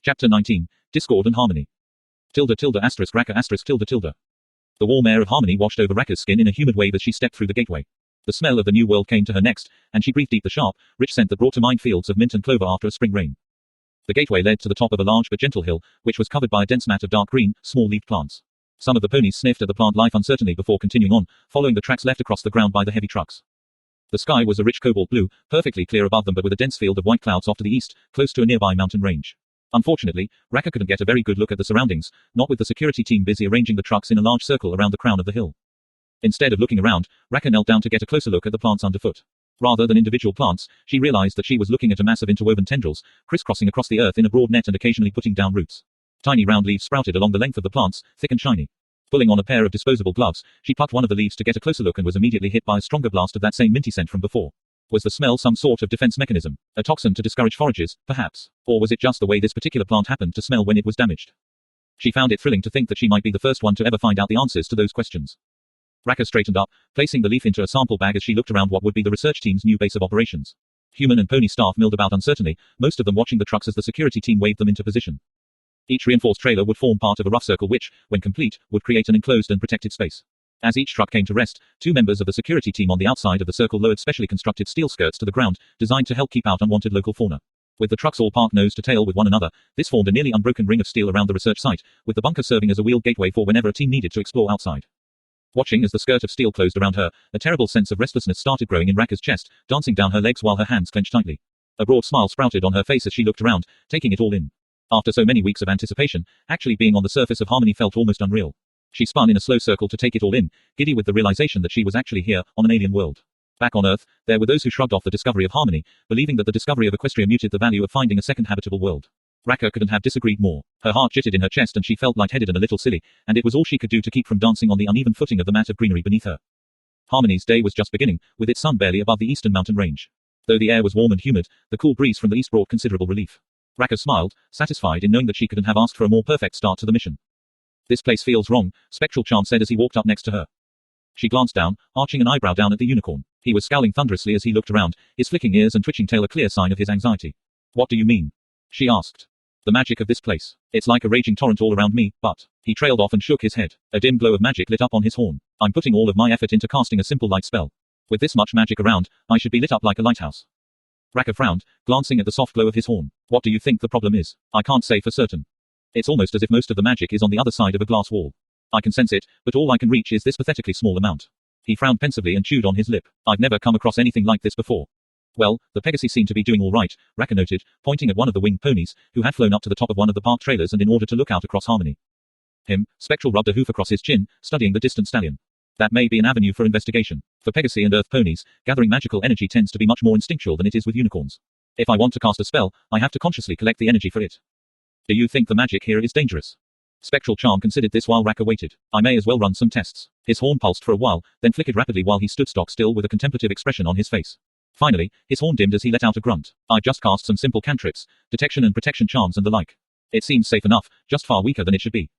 Chapter 19. Discord and Harmony. Tilde tilde asterisk Raka asterisk tilde tilde. The warm air of harmony washed over Raka's skin in a humid wave as she stepped through the gateway. The smell of the new world came to her next, and she breathed deep the sharp, rich scent that brought to mind fields of mint and clover after a spring rain. The gateway led to the top of a large but gentle hill, which was covered by a dense mat of dark green, small-leaved plants. Some of the ponies sniffed at the plant life uncertainly before continuing on, following the tracks left across the ground by the heavy trucks. The sky was a rich cobalt blue, perfectly clear above them but with a dense field of white clouds off to the east, close to a nearby mountain range. Unfortunately, Raka couldn't get a very good look at the surroundings, not with the security team busy arranging the trucks in a large circle around the crown of the hill. Instead of looking around, Raka knelt down to get a closer look at the plants underfoot. Rather than individual plants, she realized that she was looking at a mass of interwoven tendrils, crisscrossing across the earth in a broad net and occasionally putting down roots. Tiny round leaves sprouted along the length of the plants, thick and shiny. Pulling on a pair of disposable gloves, she plucked one of the leaves to get a closer look and was immediately hit by a stronger blast of that same minty scent from before. Was the smell some sort of defense mechanism? A toxin to discourage forages, perhaps? Or was it just the way this particular plant happened to smell when it was damaged? She found it thrilling to think that she might be the first one to ever find out the answers to those questions. Raka straightened up, placing the leaf into a sample bag as she looked around what would be the research team's new base of operations. Human and pony staff milled about uncertainly, most of them watching the trucks as the security team waved them into position. Each reinforced trailer would form part of a rough circle which, when complete, would create an enclosed and protected space. As each truck came to rest, two members of the security team on the outside of the circle lowered specially constructed steel skirts to the ground, designed to help keep out unwanted local fauna. With the trucks all parked nose to tail with one another, this formed a nearly unbroken ring of steel around the research site, with the bunker serving as a wheeled gateway for whenever a team needed to explore outside. Watching as the skirt of steel closed around her, a terrible sense of restlessness started growing in Raka's chest, dancing down her legs while her hands clenched tightly. A broad smile sprouted on her face as she looked around, taking it all in. After so many weeks of anticipation, actually being on the surface of harmony felt almost unreal. She spun in a slow circle to take it all in, giddy with the realization that she was actually here, on an alien world. Back on Earth, there were those who shrugged off the discovery of harmony, believing that the discovery of Equestria muted the value of finding a second habitable world. Raka couldn't have disagreed more. Her heart jittered in her chest and she felt lightheaded and a little silly, and it was all she could do to keep from dancing on the uneven footing of the mat of greenery beneath her. Harmony's day was just beginning, with its sun barely above the eastern mountain range. Though the air was warm and humid, the cool breeze from the east brought considerable relief. Raka smiled, satisfied in knowing that she couldn't have asked for a more perfect start to the mission. This place feels wrong, Spectral Charm said as he walked up next to her. She glanced down, arching an eyebrow down at the unicorn. He was scowling thunderously as he looked around, his flicking ears and twitching tail a clear sign of his anxiety. What do you mean? She asked. The magic of this place. It's like a raging torrent all around me, but... He trailed off and shook his head. A dim glow of magic lit up on his horn. I'm putting all of my effort into casting a simple light spell. With this much magic around, I should be lit up like a lighthouse. Raka frowned, glancing at the soft glow of his horn. What do you think the problem is? I can't say for certain. It's almost as if most of the magic is on the other side of a glass wall. I can sense it, but all I can reach is this pathetically small amount. He frowned pensively and chewed on his lip. I've never come across anything like this before. Well, the Pegasus seem to be doing all right, Raka noted, pointing at one of the winged ponies, who had flown up to the top of one of the parked trailers and in order to look out across Harmony. Spectral rubbed a hoof across his chin, studying the distant stallion. That may be an avenue for investigation. For Pegasus and Earth ponies, gathering magical energy tends to be much more instinctual than it is with unicorns. If I want to cast a spell, I have to consciously collect the energy for it. Do you think the magic here is dangerous? Spectral Charm considered this while Raka waited. I may as well run some tests. His horn pulsed for a while, then flickered rapidly while he stood stock still with a contemplative expression on his face. Finally, his horn dimmed as he let out a grunt. I've just cast some simple cantrips, detection and protection charms and the like. It seems safe enough, just far weaker than it should be.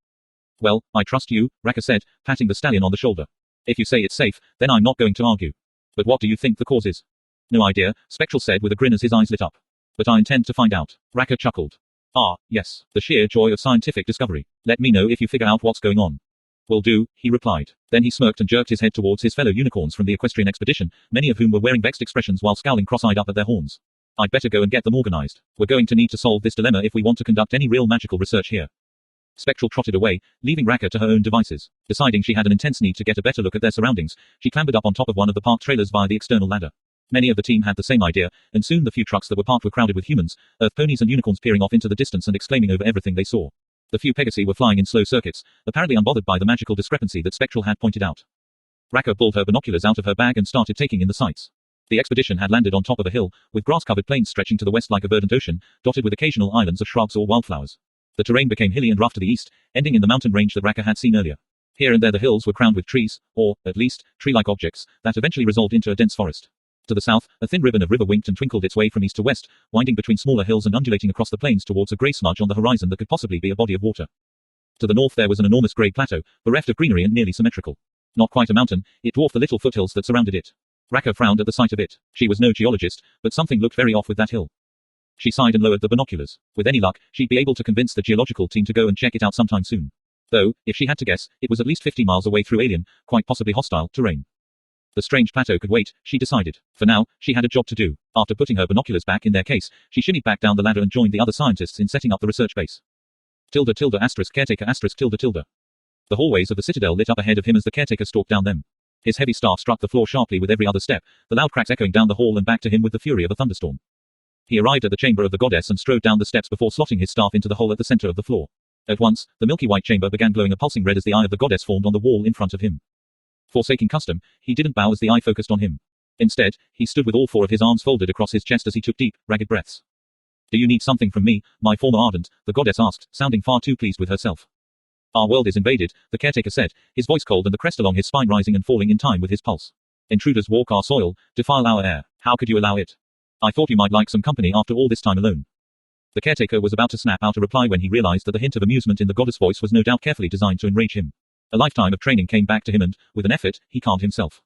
Well, I trust you, Raka said, patting the stallion on the shoulder. If you say it's safe, then I'm not going to argue. But what do you think the cause is? No idea, Spectral said with a grin as his eyes lit up. But I intend to find out. Raka chuckled. Ah, yes, the sheer joy of scientific discovery. Let me know if you figure out what's going on. Will do, he replied. Then he smirked and jerked his head towards his fellow unicorns from the equestrian expedition, many of whom were wearing vexed expressions while scowling cross-eyed up at their horns. I'd better go and get them organized. We're going to need to solve this dilemma if we want to conduct any real magical research here. Spectral trotted away, leaving Raka to her own devices. Deciding she had an intense need to get a better look at their surroundings, she clambered up on top of one of the parked trailers via the external ladder. Many of the team had the same idea, and soon the few trucks that were parked were crowded with humans, Earth ponies and unicorns peering off into the distance and exclaiming over everything they saw. The few Pegasi were flying in slow circuits, apparently unbothered by the magical discrepancy that Spectral had pointed out. Raka pulled her binoculars out of her bag and started taking in the sights. The expedition had landed on top of a hill, with grass-covered plains stretching to the west like a verdant ocean, dotted with occasional islands of shrubs or wildflowers. The terrain became hilly and rough to the east, ending in the mountain range that Raka had seen earlier. Here and there the hills were crowned with trees, or, at least, tree-like objects, that eventually resolved into a dense forest. To the south, a thin ribbon of river winked and twinkled its way from east to west, winding between smaller hills and undulating across the plains towards a grey smudge on the horizon that could possibly be a body of water. To the north there was an enormous grey plateau, bereft of greenery and nearly symmetrical. Not quite a mountain, it dwarfed the little foothills that surrounded it. Raka frowned at the sight of it. She was no geologist, but something looked very off with that hill. She sighed and lowered the binoculars. With any luck, she'd be able to convince the geological team to go and check it out sometime soon. Though, if she had to guess, it was at least 50 miles away through alien, quite possibly hostile, terrain. The strange plateau could wait, she decided. For now, she had a job to do. After putting her binoculars back in their case, she shimmied back down the ladder and joined the other scientists in setting up the research base. Caretaker ***. The hallways of the citadel lit up ahead of him as the caretaker stalked down them. His heavy staff struck the floor sharply with every other step, the loud cracks echoing down the hall and back to him with the fury of a thunderstorm. He arrived at the chamber of the goddess and strode down the steps before slotting his staff into the hole at the center of the floor. At once, the milky white chamber began glowing a pulsing red as the eye of the goddess formed on the wall in front of him. Forsaking custom, he didn't bow as the eye focused on him. Instead, he stood with all four of his arms folded across his chest as he took deep, ragged breaths. Do you need something from me, my former ardent? The goddess asked, sounding far too pleased with herself. Our world is invaded, the caretaker said, his voice cold and the crest along his spine rising and falling in time with his pulse. Intruders walk our soil, defile our air. How could you allow it? I thought you might like some company after all this time alone. The caretaker was about to snap out a reply when he realized that the hint of amusement in the goddess' voice was no doubt carefully designed to enrage him. A lifetime of training came back to him and, with an effort, he calmed himself.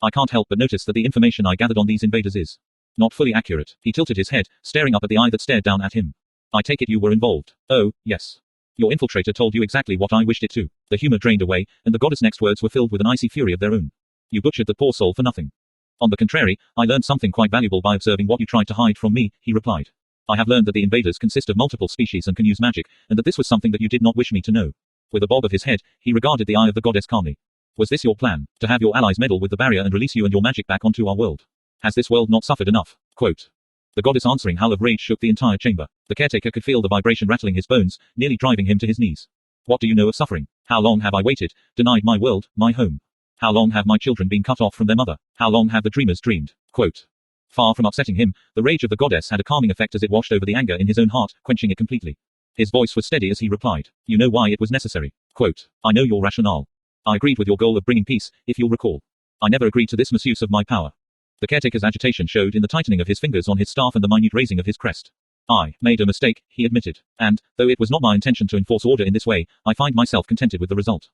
I can't help but notice that the information I gathered on these invaders is not fully accurate. He tilted his head, staring up at the eye that stared down at him. I take it you were involved. Oh, yes. Your infiltrator told you exactly what I wished it to. The humor drained away, and the goddess' next words were filled with an icy fury of their own. You butchered the poor soul for nothing. On the contrary, I learned something quite valuable by observing what you tried to hide from me, he replied. I have learned that the invaders consist of multiple species and can use magic, and that this was something that you did not wish me to know. With a bob of his head, he regarded the eye of the goddess calmly. Was this your plan, to have your allies meddle with the barrier and release you and your magic back onto our world? Has this world not suffered enough? Quote. The goddess' answering howl of rage shook the entire chamber. The caretaker could feel the vibration rattling his bones, nearly driving him to his knees. What do you know of suffering? How long have I waited, denied my world, my home? How long have my children been cut off from their mother? How long have the dreamers dreamed? Quote. Far from upsetting him, the rage of the goddess had a calming effect as it washed over the anger in his own heart, quenching it completely. His voice was steady as he replied. You know why it was necessary. Quote. I know your rationale. I agreed with your goal of bringing peace, if you'll recall. I never agreed to this misuse of my power. The caretaker's agitation showed in the tightening of his fingers on his staff and the minute raising of his crest. I made a mistake, he admitted. And, though it was not my intention to enforce order in this way, I find myself contented with the result.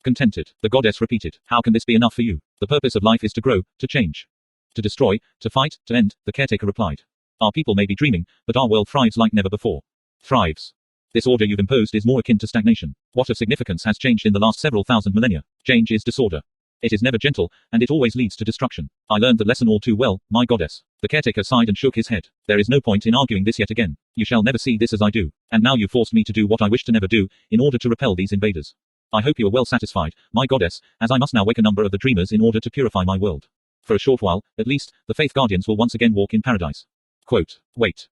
Contented, the goddess repeated. How can this be enough for you? The purpose of life is to grow, to change. To destroy, to fight, to end, the caretaker replied. Our people may be dreaming, but our world thrives like never before. Thrives. This order you've imposed is more akin to stagnation. What of significance has changed in the last several thousand millennia? Change is disorder. It is never gentle, and it always leads to destruction. I learned that lesson all too well, my goddess. The caretaker sighed and shook his head. There is no point in arguing this yet again. You shall never see this as I do. And now you forced me to do what I wish to never do, in order to repel these invaders. I hope you are well satisfied, my goddess, as I must now wake a number of the dreamers in order to purify my world. For a short while, at least, the faith guardians will once again walk in paradise. Quote. Wait.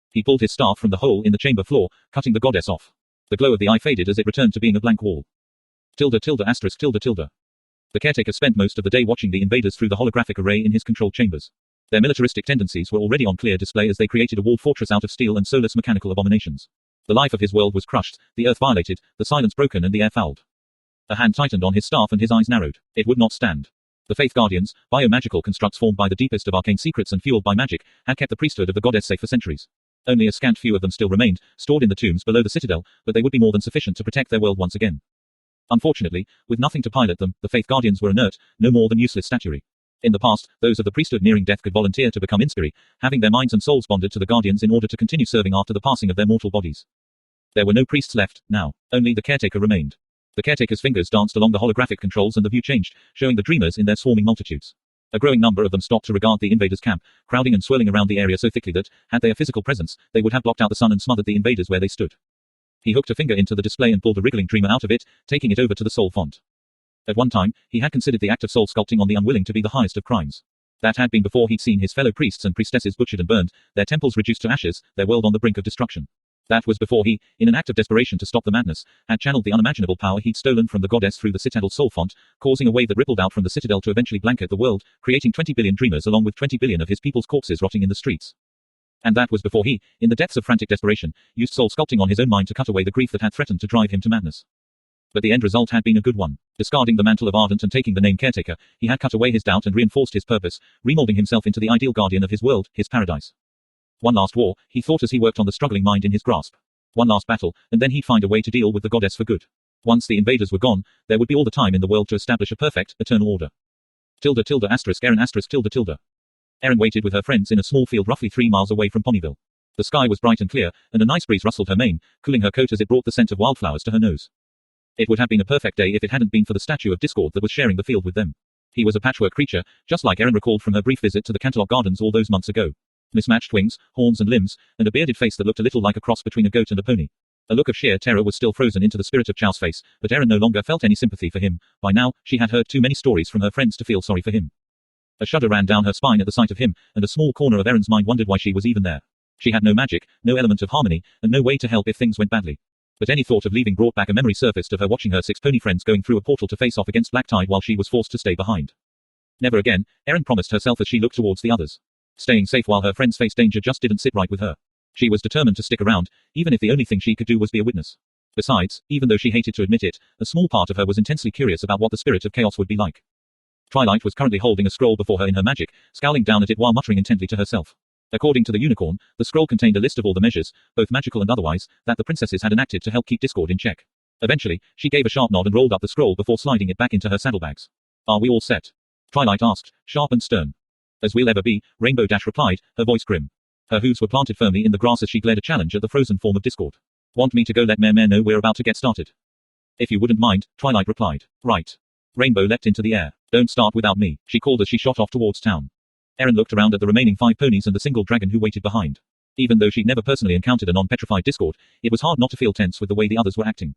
He pulled his staff from the hole in the chamber floor, cutting the goddess off. The glow of the eye faded as it returned to being a blank wall. ****. The caretaker spent most of the day watching the invaders through the holographic array in his control chambers. Their militaristic tendencies were already on clear display as they created a walled fortress out of steel and soulless mechanical abominations. The life of his world was crushed, the earth violated, the silence broken and the air fouled. A hand tightened on his staff and his eyes narrowed. It would not stand. The faith guardians, biomagical constructs formed by the deepest of arcane secrets and fueled by magic, had kept the priesthood of the goddess safe for centuries. Only a scant few of them still remained, stored in the tombs below the citadel, but they would be more than sufficient to protect their world once again. Unfortunately, with nothing to pilot them, the faith guardians were inert, no more than useless statuary. In the past, those of the priesthood nearing death could volunteer to become inspiri, having their minds and souls bonded to the guardians in order to continue serving after the passing of their mortal bodies. There were no priests left, now. Only the caretaker remained. The caretaker's fingers danced along the holographic controls and the view changed, showing the dreamers in their swarming multitudes. A growing number of them stopped to regard the invaders' camp, crowding and swirling around the area so thickly that, had they a physical presence, they would have blocked out the sun and smothered the invaders where they stood. He hooked a finger into the display and pulled a wriggling dreamer out of it, taking it over to the soul font. At one time, he had considered the act of soul sculpting on the unwilling to be the highest of crimes. That had been before he'd seen his fellow priests and priestesses butchered and burned, their temples reduced to ashes, their world on the brink of destruction. That was before he, in an act of desperation to stop the madness, had channeled the unimaginable power he'd stolen from the goddess through the citadel soul font, causing a wave that rippled out from the citadel to eventually blanket the world, creating 20 billion dreamers along with 20 billion of his people's corpses rotting in the streets. And that was before he, in the depths of frantic desperation, used soul sculpting on his own mind to cut away the grief that had threatened to drive him to madness. But the end result had been a good one. Discarding the mantle of Ardent and taking the name Caretaker, he had cut away his doubt and reinforced his purpose, remolding himself into the ideal guardian of his world, his paradise. One last war, he thought as he worked on the struggling mind in his grasp. One last battle, and then he'd find a way to deal with the goddess for good. Once the invaders were gone, there would be all the time in the world to establish a perfect, eternal order. ***Erin***. Erin waited with her friends in a small field roughly 3 miles away from Ponyville. The sky was bright and clear, and a nice breeze rustled her mane, cooling her coat as it brought the scent of wildflowers to her nose. It would have been a perfect day if it hadn't been for the statue of Discord that was sharing the field with them. He was a patchwork creature, just like Erin recalled from her brief visit to the Canterlot Gardens all those months ago. Mismatched wings, horns and limbs, and a bearded face that looked a little like a cross between a goat and a pony. A look of sheer terror was still frozen into the spirit of Chow's face, but Erin no longer felt any sympathy for him. By now, she had heard too many stories from her friends to feel sorry for him. A shudder ran down her spine at the sight of him, and a small corner of Erin's mind wondered why she was even there. She had no magic, no element of harmony, and no way to help if things went badly. But any thought of leaving brought back a memory surfaced of her watching her 6 pony friends going through a portal to face off against Black Tide while she was forced to stay behind. Never again, Erin promised herself as she looked towards the others. Staying safe while her friends faced danger just didn't sit right with her. She was determined to stick around, even if the only thing she could do was be a witness. Besides, even though she hated to admit it, a small part of her was intensely curious about what the spirit of chaos would be like. Twilight was currently holding a scroll before her in her magic, scowling down at it while muttering intently to herself. According to the unicorn, the scroll contained a list of all the measures, both magical and otherwise, that the princesses had enacted to help keep Discord in check. Eventually, she gave a sharp nod and rolled up the scroll before sliding it back into her saddlebags. Are we all set? Twilight asked, sharp and stern. As we'll ever be, Rainbow Dash replied, her voice grim. Her hooves were planted firmly in the grass as she glared a challenge at the frozen form of Discord. Want me to go let Mare know we're about to get started? If you wouldn't mind, Twilight replied. Right. Rainbow leapt into the air. Don't start without me, she called as she shot off towards town. Erin looked around at the remaining 5 ponies and the single dragon who waited behind. Even though she'd never personally encountered a non-petrified Discord, it was hard not to feel tense with the way the others were acting.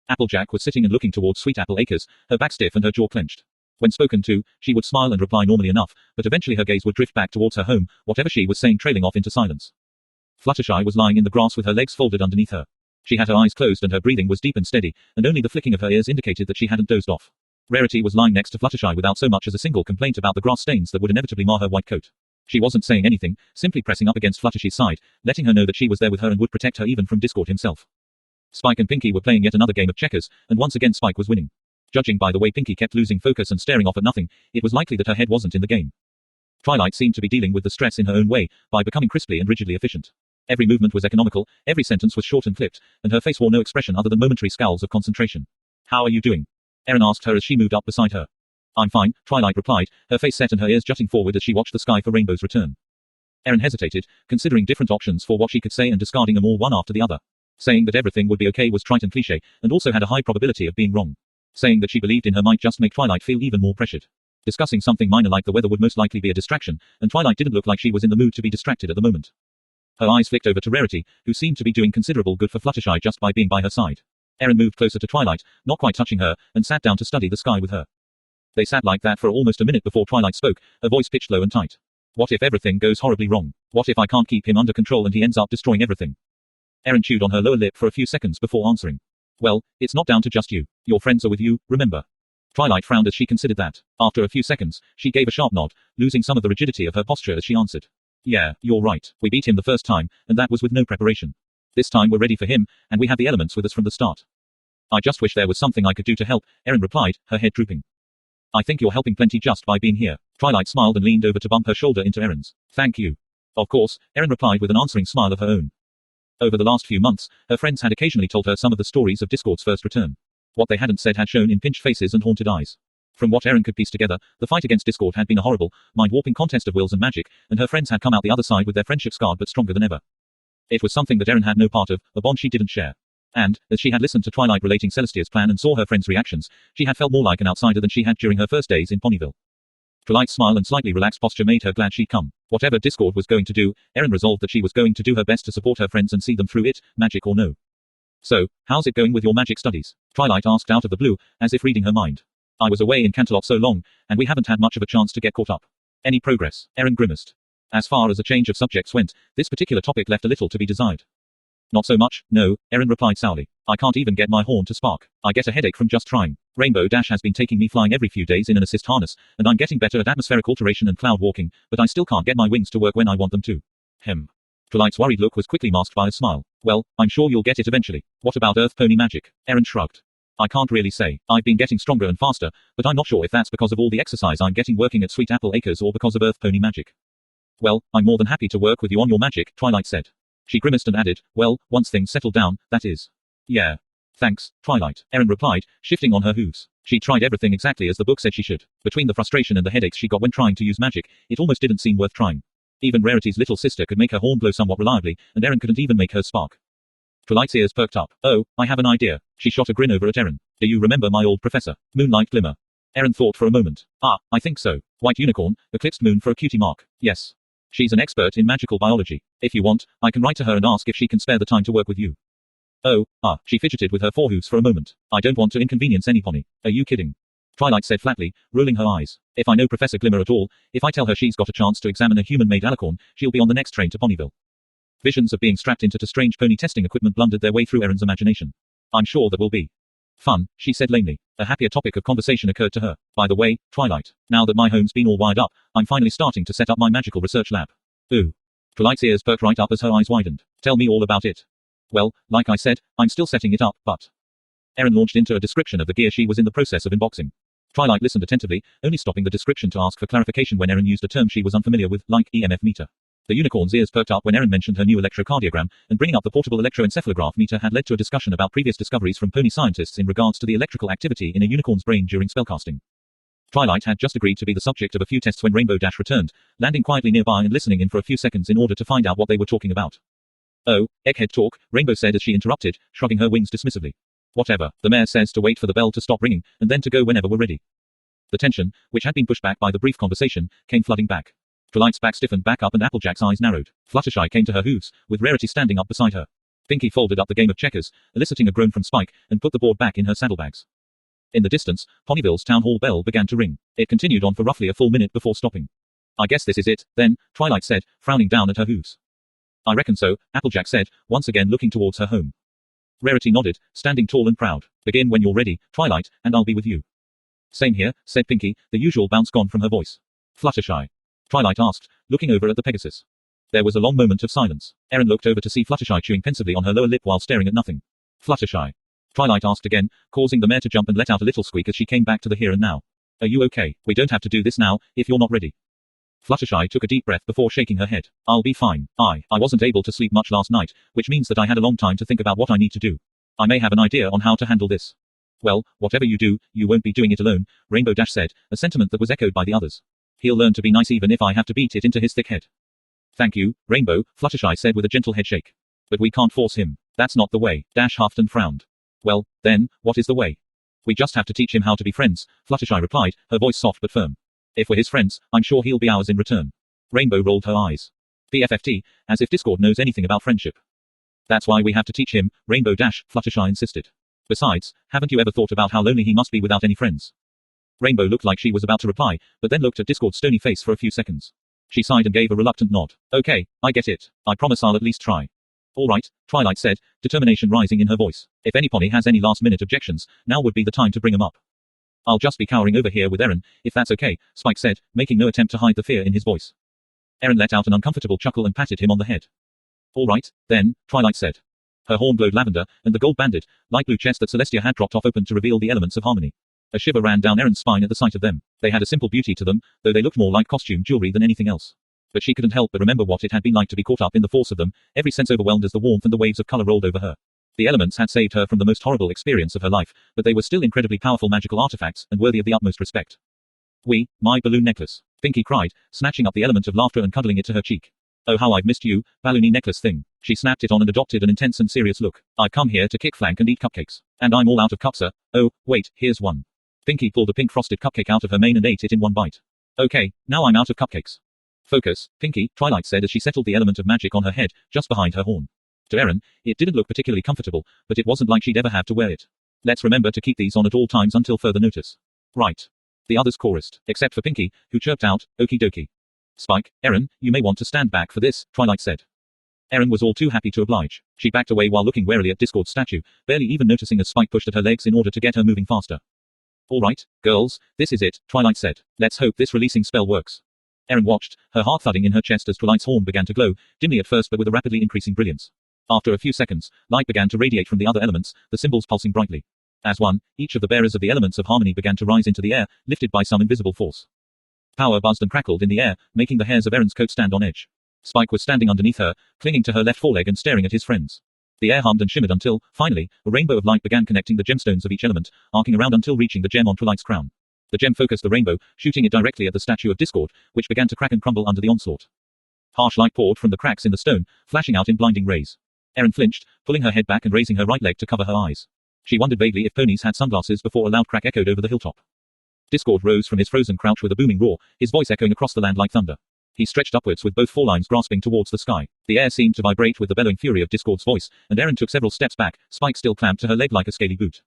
Applejack was sitting and looking towards Sweet Apple Acres, her back stiff and her jaw clenched. When spoken to, she would smile and reply normally enough, but eventually her gaze would drift back towards her home, whatever she was saying trailing off into silence. Fluttershy was lying in the grass with her legs folded underneath her. She had her eyes closed and her breathing was deep and steady, and only the flicking of her ears indicated that she hadn't dozed off. Rarity was lying next to Fluttershy without so much as a single complaint about the grass stains that would inevitably mar her white coat. She wasn't saying anything, simply pressing up against Fluttershy's side, letting her know that she was there with her and would protect her even from Discord himself. Spike and Pinky were playing yet another game of checkers, and once again Spike was winning. Judging by the way Pinky kept losing focus and staring off at nothing, it was likely that her head wasn't in the game. Twilight seemed to be dealing with the stress in her own way, by becoming crisply and rigidly efficient. Every movement was economical, every sentence was short and clipped, and her face wore no expression other than momentary scowls of concentration. How are you doing? Erin asked her as she moved up beside her. I'm fine, Twilight replied, her face set and her ears jutting forward as she watched the sky for Rainbow's return. Erin hesitated, considering different options for what she could say and discarding them all one after the other. Saying that everything would be okay was trite and cliché, and also had a high probability of being wrong. Saying that she believed in her might just make Twilight feel even more pressured. Discussing something minor like the weather would most likely be a distraction, and Twilight didn't look like she was in the mood to be distracted at the moment. Her eyes flicked over to Rarity, who seemed to be doing considerable good for Fluttershy just by being by her side. Erin moved closer to Twilight, not quite touching her, and sat down to study the sky with her. They sat like that for almost a minute before Twilight spoke, her voice pitched low and tight. What if everything goes horribly wrong? What if I can't keep him under control and he ends up destroying everything? Erin chewed on her lower lip for a few seconds before answering. Well, it's not down to just you. Your friends are with you, remember? Twilight frowned as she considered that. After a few seconds, she gave a sharp nod, losing some of the rigidity of her posture as she answered. Yeah, you're right. We beat him the first time, and that was with no preparation. This time we're ready for him, and we have the elements with us from the start. I just wish there was something I could do to help, Erin replied, her head drooping. I think you're helping plenty just by being here. Twilight smiled and leaned over to bump her shoulder into Erin's. Thank you. Of course, Erin replied with an answering smile of her own. Over the last few months, her friends had occasionally told her some of the stories of Discord's first return. What they hadn't said had shown in pinched faces and haunted eyes. From what Erin could piece together, the fight against Discord had been a horrible, mind-warping contest of wills and magic, and her friends had come out the other side with their friendship scarred but stronger than ever. It was something that Erin had no part of, a bond she didn't share. And, as she had listened to Twilight relating Celestia's plan and saw her friends' reactions, she had felt more like an outsider than she had during her first days in Ponyville. Twilight's smile and slightly relaxed posture made her glad she'd come. Whatever Discord was going to do, Erin resolved that she was going to do her best to support her friends and see them through it, magic or no. So, how's it going with your magic studies? Twilight asked out of the blue, as if reading her mind. I was away in Canterlot so long, and we haven't had much of a chance to get caught up. Any progress? Erin grimaced. As far as a change of subjects went, this particular topic left a little to be desired. Not so much, no, Erin replied sourly. I can't even get my horn to spark. I get a headache from just trying. Rainbow Dash has been taking me flying every few days in an assist harness, and I'm getting better at atmospheric alteration and cloud walking, but I still can't get my wings to work when I want them to. Twilight's worried look was quickly masked by a smile. Well, I'm sure you'll get it eventually. What about Earth Pony magic? Erin shrugged. I can't really say. I've been getting stronger and faster, but I'm not sure if that's because of all the exercise I'm getting working at Sweet Apple Acres or because of Earth Pony magic. Well, I'm more than happy to work with you on your magic, Twilight said. She grimaced and added, well, once things settle down, that is. Yeah. Thanks, Twilight, Erin replied, shifting on her hooves. She tried everything exactly as the book said she should. Between the frustration and the headaches she got when trying to use magic, it almost didn't seem worth trying. Even Rarity's little sister could make her horn blow somewhat reliably, and Eren couldn't even make hers spark. Twilight's ears perked up. Oh, I have an idea. She shot a grin over at Eren. Do you remember my old professor? Moonlight Glimmer. Eren thought for a moment. Ah, I think so. White unicorn, eclipsed moon for a cutie mark. Yes. She's an expert in magical biology. If you want, I can write to her and ask if she can spare the time to work with you. Oh, she fidgeted with her forehoofs for a moment. I don't want to inconvenience any pony. Are you kidding? Twilight said flatly, rolling her eyes. If I know Professor Glimmer at all, if I tell her she's got a chance to examine a human-made alicorn, she'll be on the next train to Ponyville. Visions of being strapped into strange pony testing equipment blundered their way through Eren's imagination. I'm sure that will be fun, she said lamely. A happier topic of conversation occurred to her. By the way, Twilight, now that my home's been all wired up, I'm finally starting to set up my magical research lab. Ooh. Twilight's ears perked right up as her eyes widened. Tell me all about it. Well, like I said, I'm still setting it up, but... Eren launched into a description of the gear she was in the process of unboxing. Twilight listened attentively, only stopping the description to ask for clarification when Eren used a term she was unfamiliar with, like EMF meter. The unicorn's ears perked up when Eren mentioned her new electrocardiogram, and bringing up the portable electroencephalograph meter had led to a discussion about previous discoveries from pony scientists in regards to the electrical activity in a unicorn's brain during spellcasting. Twilight had just agreed to be the subject of a few tests when Rainbow Dash returned, landing quietly nearby and listening in for a few seconds in order to find out what they were talking about. Oh, egghead talk, Rainbow said as she interrupted, shrugging her wings dismissively. Whatever, the mayor says to wait for the bell to stop ringing, and then to go whenever we're ready. The tension, which had been pushed back by the brief conversation, came flooding back. Twilight's back stiffened back up and Applejack's eyes narrowed. Fluttershy came to her hooves, with Rarity standing up beside her. Pinkie folded up the game of checkers, eliciting a groan from Spike, and put the board back in her saddlebags. In the distance, Ponyville's town hall bell began to ring. It continued on for roughly a full minute before stopping. I guess this is it, then, Twilight said, frowning down at her hooves. I reckon so, Applejack said, once again looking towards her home. Rarity nodded, standing tall and proud. Begin when you're ready, Twilight, and I'll be with you. Same here, said Pinkie, the usual bounce gone from her voice. Fluttershy? Twilight asked, looking over at the Pegasus. There was a long moment of silence. Eren looked over to see Fluttershy chewing pensively on her lower lip while staring at nothing. Fluttershy? Twilight asked again, causing the mare to jump and let out a little squeak as she came back to the here and now. Are you okay? We don't have to do this now, if you're not ready. Fluttershy took a deep breath before shaking her head. I'll be fine. I wasn't able to sleep much last night, which means that I had a long time to think about what I need to do. I may have an idea on how to handle this. Well, whatever you do, you won't be doing it alone, Rainbow Dash said, a sentiment that was echoed by the others. He'll learn to be nice even if I have to beat it into his thick head. Thank you, Rainbow, Fluttershy said with a gentle head shake. But we can't force him. That's not the way. Dash huffed and frowned. Well, then, what is the way? We just have to teach him how to be friends, Fluttershy replied, her voice soft but firm. If we're his friends, I'm sure he'll be ours in return. Rainbow rolled her eyes. BFFT, as if Discord knows anything about friendship. That's why we have to teach him, Rainbow Dash, Fluttershy insisted. Besides, haven't you ever thought about how lonely he must be without any friends? Rainbow looked like she was about to reply, but then looked at Discord's stony face for a few seconds. She sighed and gave a reluctant nod. Okay, I get it. I promise I'll at least try. All right, Twilight said, determination rising in her voice. If any pony has any last-minute objections, now would be the time to bring them up. I'll just be cowering over here with Eren, if that's okay, Spike said, making no attempt to hide the fear in his voice. Eren let out an uncomfortable chuckle and patted him on the head. All right, then, Twilight said. Her horn glowed lavender, and the gold-banded, light blue chest that Celestia had dropped off opened to reveal the elements of harmony. A shiver ran down Eren's spine at the sight of them. They had a simple beauty to them, though they looked more like costume jewelry than anything else. But she couldn't help but remember what it had been like to be caught up in the force of them, every sense overwhelmed as the warmth and the waves of color rolled over her. The elements had saved her from the most horrible experience of her life, but they were still incredibly powerful magical artifacts, and worthy of the utmost respect. My balloon necklace. Pinkie cried, snatching up the element of laughter and cuddling it to her cheek. Oh how I've missed you, balloony necklace thing. She snapped it on and adopted an intense and serious look. I've come here to kick flank and eat cupcakes. And I'm all out of cups. Oh, wait, here's one. Pinkie pulled a pink frosted cupcake out of her mane and ate it in one bite. Okay, now I'm out of cupcakes. Focus, Pinkie, Twilight said as she settled the element of magic on her head, just behind her horn. To Eren, it didn't look particularly comfortable, but it wasn't like she'd ever have to wear it. Let's remember to keep these on at all times until further notice. Right. The others chorused, except for Pinkie, who chirped out, okie dokie. Spike, Eren, you may want to stand back for this, Twilight said. Eren was all too happy to oblige. She backed away while looking warily at Discord's statue, barely even noticing as Spike pushed at her legs in order to get her moving faster. All right, girls, this is it, Twilight said. Let's hope this releasing spell works. Eren watched, her heart thudding in her chest as Twilight's horn began to glow, dimly at first but with a rapidly increasing brilliance. After a few seconds, light began to radiate from the other elements, the symbols pulsing brightly. As one, each of the bearers of the elements of harmony began to rise into the air, lifted by some invisible force. Power buzzed and crackled in the air, making the hairs of Eren's coat stand on edge. Spike was standing underneath her, clinging to her left foreleg and staring at his friends. The air hummed and shimmered until, finally, a rainbow of light began connecting the gemstones of each element, arcing around until reaching the gem on Twilight's crown. The gem focused the rainbow, shooting it directly at the statue of Discord, which began to crack and crumble under the onslaught. Harsh light poured from the cracks in the stone, flashing out in blinding rays. Erin flinched, pulling her head back and raising her right leg to cover her eyes. She wondered vaguely if ponies had sunglasses before a loud crack echoed over the hilltop. Discord rose from his frozen crouch with a booming roar, his voice echoing across the land like thunder. He stretched upwards with both forelines grasping towards the sky. The air seemed to vibrate with the bellowing fury of Discord's voice, and Erin took several steps back, spike still clamped to her leg like a scaly boot.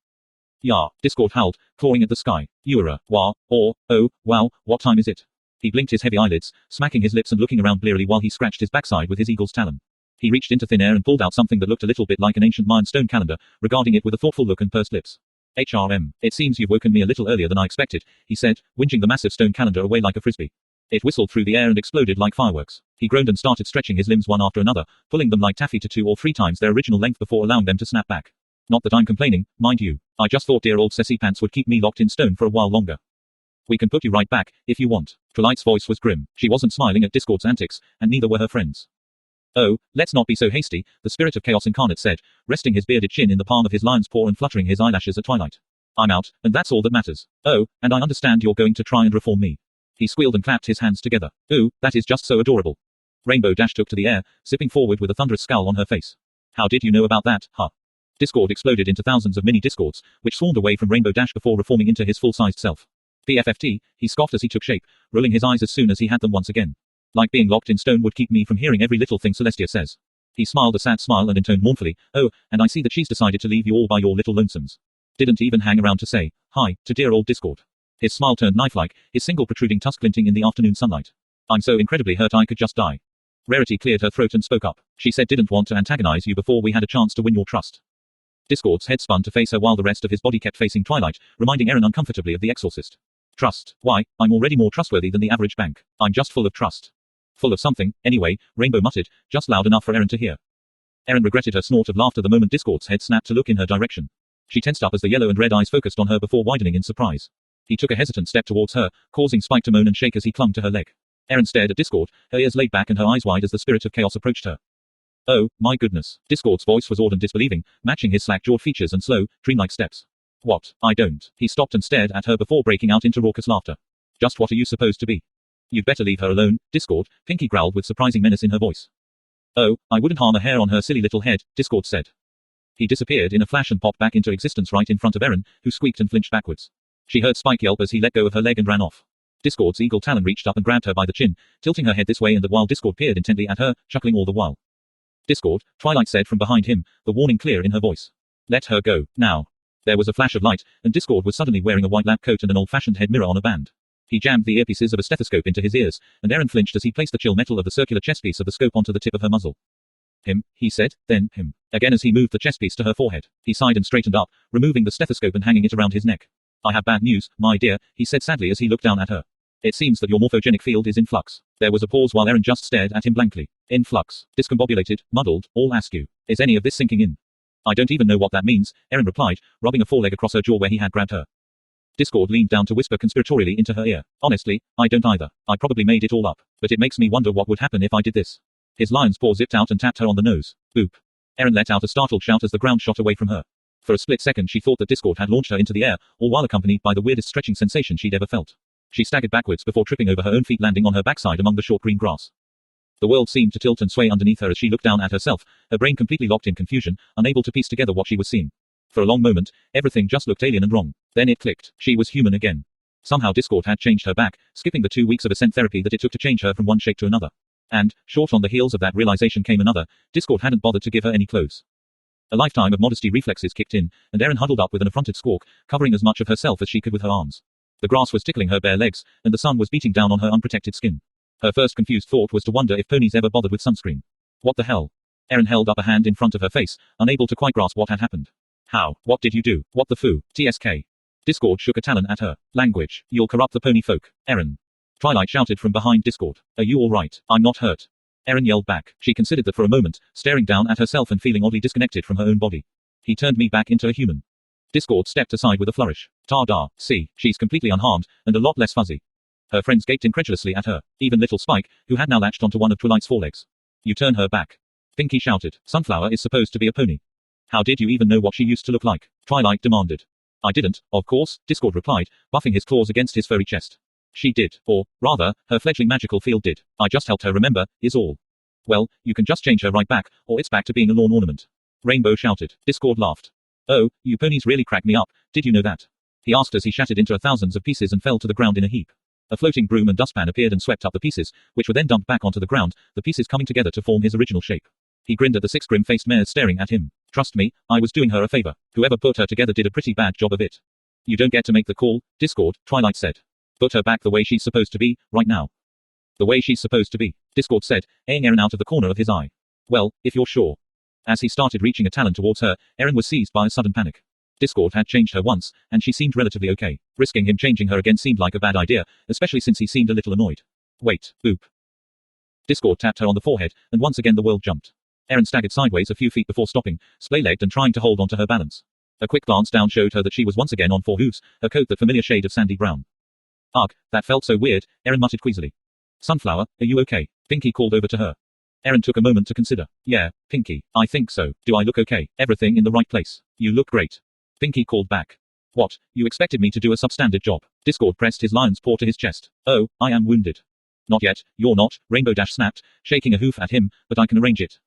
"Yah," Discord howled, clawing at the sky. "You're a wah, or, oh, wow, what time is it?" He blinked his heavy eyelids, smacking his lips and looking around blearily while he scratched his backside with his eagle's talon. He reached into thin air and pulled out something that looked a little bit like an ancient Mayan stone calendar, regarding it with a thoughtful look and pursed lips. "It seems you've woken me a little earlier than I expected," he said, winching the massive stone calendar away like a frisbee. It whistled through the air and exploded like fireworks. He groaned and started stretching his limbs one after another, pulling them like taffy to 2 or 3 times their original length before allowing them to snap back. "Not that I'm complaining, mind you. I just thought dear old Ceci Pants would keep me locked in stone for a while longer. We can put you right back, if you want." Twilight's voice was grim. She wasn't smiling at Discord's antics, and neither were her friends. "Oh, let's not be so hasty," the spirit of chaos incarnate said, resting his bearded chin in the palm of his lion's paw and fluttering his eyelashes at Twilight. "I'm out, and that's all that matters. Oh, and I understand you're going to try and reform me." He squealed and clapped his hands together. "Ooh, that is just so adorable." Rainbow Dash took to the air, zipping forward with a thunderous scowl on her face. "How did you know about that, huh?" Discord exploded into thousands of mini Discords, which swarmed away from Rainbow Dash before reforming into his full-sized self. "PFFT," he scoffed as he took shape, rolling his eyes as soon as he had them once again. "Like being locked in stone would keep me from hearing every little thing Celestia says." He smiled a sad smile and intoned mournfully, "Oh, and I see that she's decided to leave you all by your little lonesomes. Didn't even hang around to say hi to dear old Discord." His smile turned knife-like, his single protruding tusk glinting in the afternoon sunlight. "I'm so incredibly hurt I could just die." Rarity cleared her throat and spoke up. She said didn't want to antagonize you before we had a chance to win your trust. Discord's head spun to face her while the rest of his body kept facing Twilight, reminding Erin uncomfortably of the exorcist. "Trust? Why, I'm already more trustworthy than the average bank. I'm just full of trust." "Full of something, anyway," Rainbow muttered, just loud enough for Erin to hear. Erin regretted her snort of laughter the moment Discord's head snapped to look in her direction. She tensed up as the yellow and red eyes focused on her before widening in surprise. He took a hesitant step towards her, causing Spike to moan and shake as he clung to her leg. Erin stared at Discord, her ears laid back and her eyes wide as the spirit of chaos approached her. "Oh, my goodness." Discord's voice was awed and disbelieving, matching his slack-jawed features and slow, dreamlike steps. "What? I don't." He stopped and stared at her before breaking out into raucous laughter. "Just what are you supposed to be?" "You'd better leave her alone, Discord," Pinky growled with surprising menace in her voice. "Oh, I wouldn't harm a hair on her silly little head," Discord said. He disappeared in a flash and popped back into existence right in front of Erin, who squeaked and flinched backwards. She heard Spike yelp as he let go of her leg and ran off. Discord's eagle talon reached up and grabbed her by the chin, tilting her head this way and that while Discord peered intently at her, chuckling all the while. "Discord," Twilight said from behind him, the warning clear in her voice. "Let her go, now." There was a flash of light, and Discord was suddenly wearing a white lab coat and an old-fashioned head mirror on a band. He jammed the earpieces of a stethoscope into his ears, and Erin flinched as he placed the chill metal of the circular chestpiece of the scope onto the tip of her muzzle. "Him," he said, then him. Again as he moved the chestpiece to her forehead. He sighed and straightened up, removing the stethoscope and hanging it around his neck. "I have bad news, my dear," he said sadly as he looked down at her. "It seems that your morphogenic field is in flux." There was a pause while Erin just stared at him blankly. "In flux, discombobulated, muddled, all askew. Is any of this sinking in?" "I don't even know what that means," Erin replied, rubbing a foreleg across her jaw where he had grabbed her. Discord leaned down to whisper conspiratorially into her ear. "Honestly, I don't either. I probably made it all up, but it makes me wonder what would happen if I did this." His lion's paw zipped out and tapped her on the nose. Boop. Erin let out a startled shout as the ground shot away from her. For a split second she thought that Discord had launched her into the air, all while accompanied by the weirdest stretching sensation she'd ever felt. She staggered backwards before tripping over her own feet, landing on her backside among the short green grass. The world seemed to tilt and sway underneath her as she looked down at herself, her brain completely locked in confusion, unable to piece together what she was seeing. For a long moment, everything just looked alien and wrong. Then it clicked. She was human again. Somehow Discord had changed her back, skipping the 2 weeks of ascent therapy that it took to change her from one shape to another. And, short on the heels of that realization came another, Discord hadn't bothered to give her any clothes. A lifetime of modesty reflexes kicked in, and Erin huddled up with an affronted squawk, covering as much of herself as she could with her arms. The grass was tickling her bare legs, and the sun was beating down on her unprotected skin. Her first confused thought was to wonder if ponies ever bothered with sunscreen. What the hell? Erin held up a hand in front of her face, unable to quite grasp what had happened. "How? What did you do? What the foo? TSK." Discord shook a talon at her. "Language. You'll corrupt the pony folk, Erin." Twilight shouted from behind Discord. "Are you all right? I'm not hurt." Erin yelled back. She considered that for a moment, staring down at herself and feeling oddly disconnected from her own body. "He turned me back into a human." Discord stepped aside with a flourish. "Ta-da, see, she's completely unharmed, and a lot less fuzzy." Her friends gaped incredulously at her, even little Spike, who had now latched onto one of Twilight's forelegs. "You turn her back." Pinky shouted. "Sunflower is supposed to be a pony. How did you even know what she used to look like?" Twilight demanded. "I didn't, of course," Discord replied, buffing his claws against his furry chest. She did. Or, rather, her fledgling magical field did. I just helped her remember, is all. Well, you can just change her right back, or it's back to being a lawn ornament. Rainbow shouted. Discord laughed. Oh, you ponies really crack me up, did you know that? He asked as he shattered into thousands of pieces and fell to the ground in a heap. A floating broom and dustpan appeared and swept up the pieces, which were then dumped back onto the ground, the pieces coming together to form his original shape. He grinned at the 6 grim-faced mares staring at him. Trust me, I was doing her a favor. Whoever put her together did a pretty bad job of it. You don't get to make the call, Discord, Twilight said. Put her back the way she's supposed to be, right now. The way she's supposed to be, Discord said, eyeing Erin out of the corner of his eye. Well, if you're sure. As he started reaching a talon towards her, Erin was seized by a sudden panic. Discord had changed her once, and she seemed relatively okay. Risking him changing her again seemed like a bad idea, especially since he seemed a little annoyed. Wait, boop. Discord tapped her on the forehead, and once again the world jumped. Erin staggered sideways a few feet before stopping, splay-legged and trying to hold onto her balance. A quick glance down showed her that she was once again on 4 hooves, her coat that familiar shade of sandy brown. Ugh, that felt so weird, Erin muttered queasily. Sunflower, are you okay? Pinky called over to her. Erin took a moment to consider. Yeah, Pinky, I think so. Do I look okay? Everything in the right place. You look great. Pinky called back. What, you expected me to do a substandard job? Discord pressed his lion's paw to his chest. Oh, I am wounded. Not yet, you're not, Rainbow Dash snapped, shaking a hoof at him, but I can arrange it.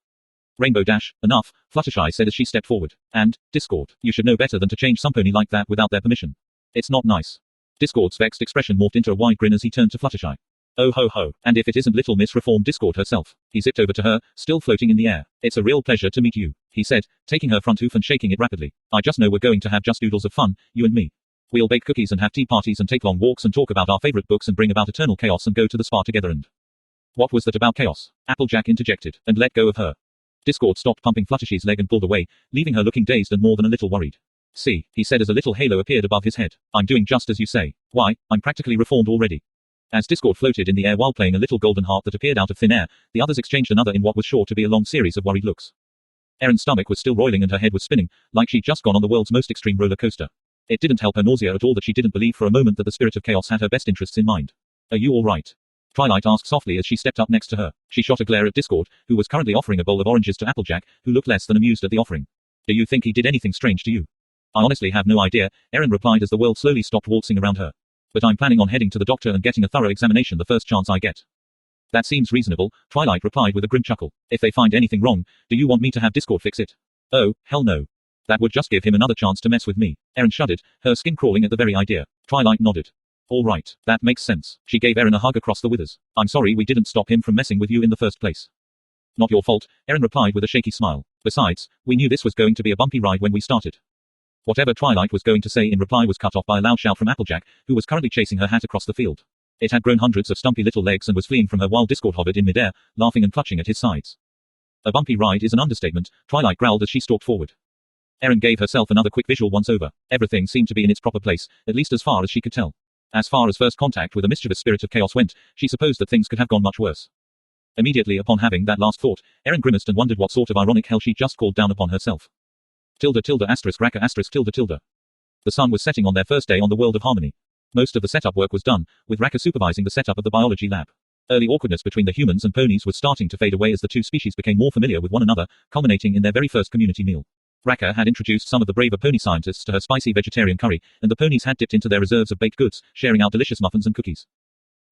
Rainbow Dash, enough, Fluttershy said as she stepped forward. And, Discord, you should know better than to change some pony like that without their permission. It's not nice. Discord's vexed expression morphed into a wide grin as he turned to Fluttershy. Oh ho ho, and if it isn't Little Miss Reformed Discord herself. He zipped over to her, still floating in the air. It's a real pleasure to meet you, he said, taking her front hoof and shaking it rapidly. I just know we're going to have just doodles of fun, you and me. We'll bake cookies and have tea parties and take long walks and talk about our favorite books and bring about eternal chaos and go to the spa together and... What was that about chaos? Applejack interjected, and let go of her. Discord stopped pumping Fluttershy's leg and pulled away, leaving her looking dazed and more than a little worried. See, he said as a little halo appeared above his head. I'm doing just as you say. Why, I'm practically reformed already. As Discord floated in the air while playing a little golden harp that appeared out of thin air, the others exchanged another in what was sure to be a long series of worried looks. Erin's stomach was still roiling and her head was spinning, like she'd just gone on the world's most extreme roller coaster. It didn't help her nausea at all that she didn't believe for a moment that the spirit of chaos had her best interests in mind. Are you all right? Twilight asked softly as she stepped up next to her. She shot a glare at Discord, who was currently offering a bowl of oranges to Applejack, who looked less than amused at the offering. Do you think he did anything strange to you? I honestly have no idea, Erin replied as the world slowly stopped waltzing around her. But I'm planning on heading to the doctor and getting a thorough examination the first chance I get. That seems reasonable, Twilight replied with a grim chuckle. If they find anything wrong, do you want me to have Discord fix it? Oh, hell no. That would just give him another chance to mess with me. Erin shuddered, her skin crawling at the very idea. Twilight nodded. All right, that makes sense. She gave Erin a hug across the withers. I'm sorry we didn't stop him from messing with you in the first place. Not your fault, Erin replied with a shaky smile. Besides, we knew this was going to be a bumpy ride when we started. Whatever Twilight was going to say in reply was cut off by a loud shout from Applejack, who was currently chasing her hat across the field. It had grown hundreds of stumpy little legs and was fleeing from her while Discord hovered in midair, laughing and clutching at his sides. A bumpy ride is an understatement, Twilight growled as she stalked forward. Erin gave herself another quick visual once over. Everything seemed to be in its proper place, at least as far as she could tell. As far as first contact with a mischievous spirit of chaos went, she supposed that things could have gone much worse. Immediately upon having that last thought, Erin grimaced and wondered what sort of ironic hell she'd just called down upon herself. Tilde tilde asterisk raka asterisk tilde tilde. The sun was setting on their first day on the world of Harmony. Most of the setup work was done, with Raka supervising the setup of the biology lab. Early awkwardness between the humans and ponies was starting to fade away as the two species became more familiar with one another, culminating in their very first community meal. Raka had introduced some of the braver pony scientists to her spicy vegetarian curry, and the ponies had dipped into their reserves of baked goods, sharing out delicious muffins and cookies.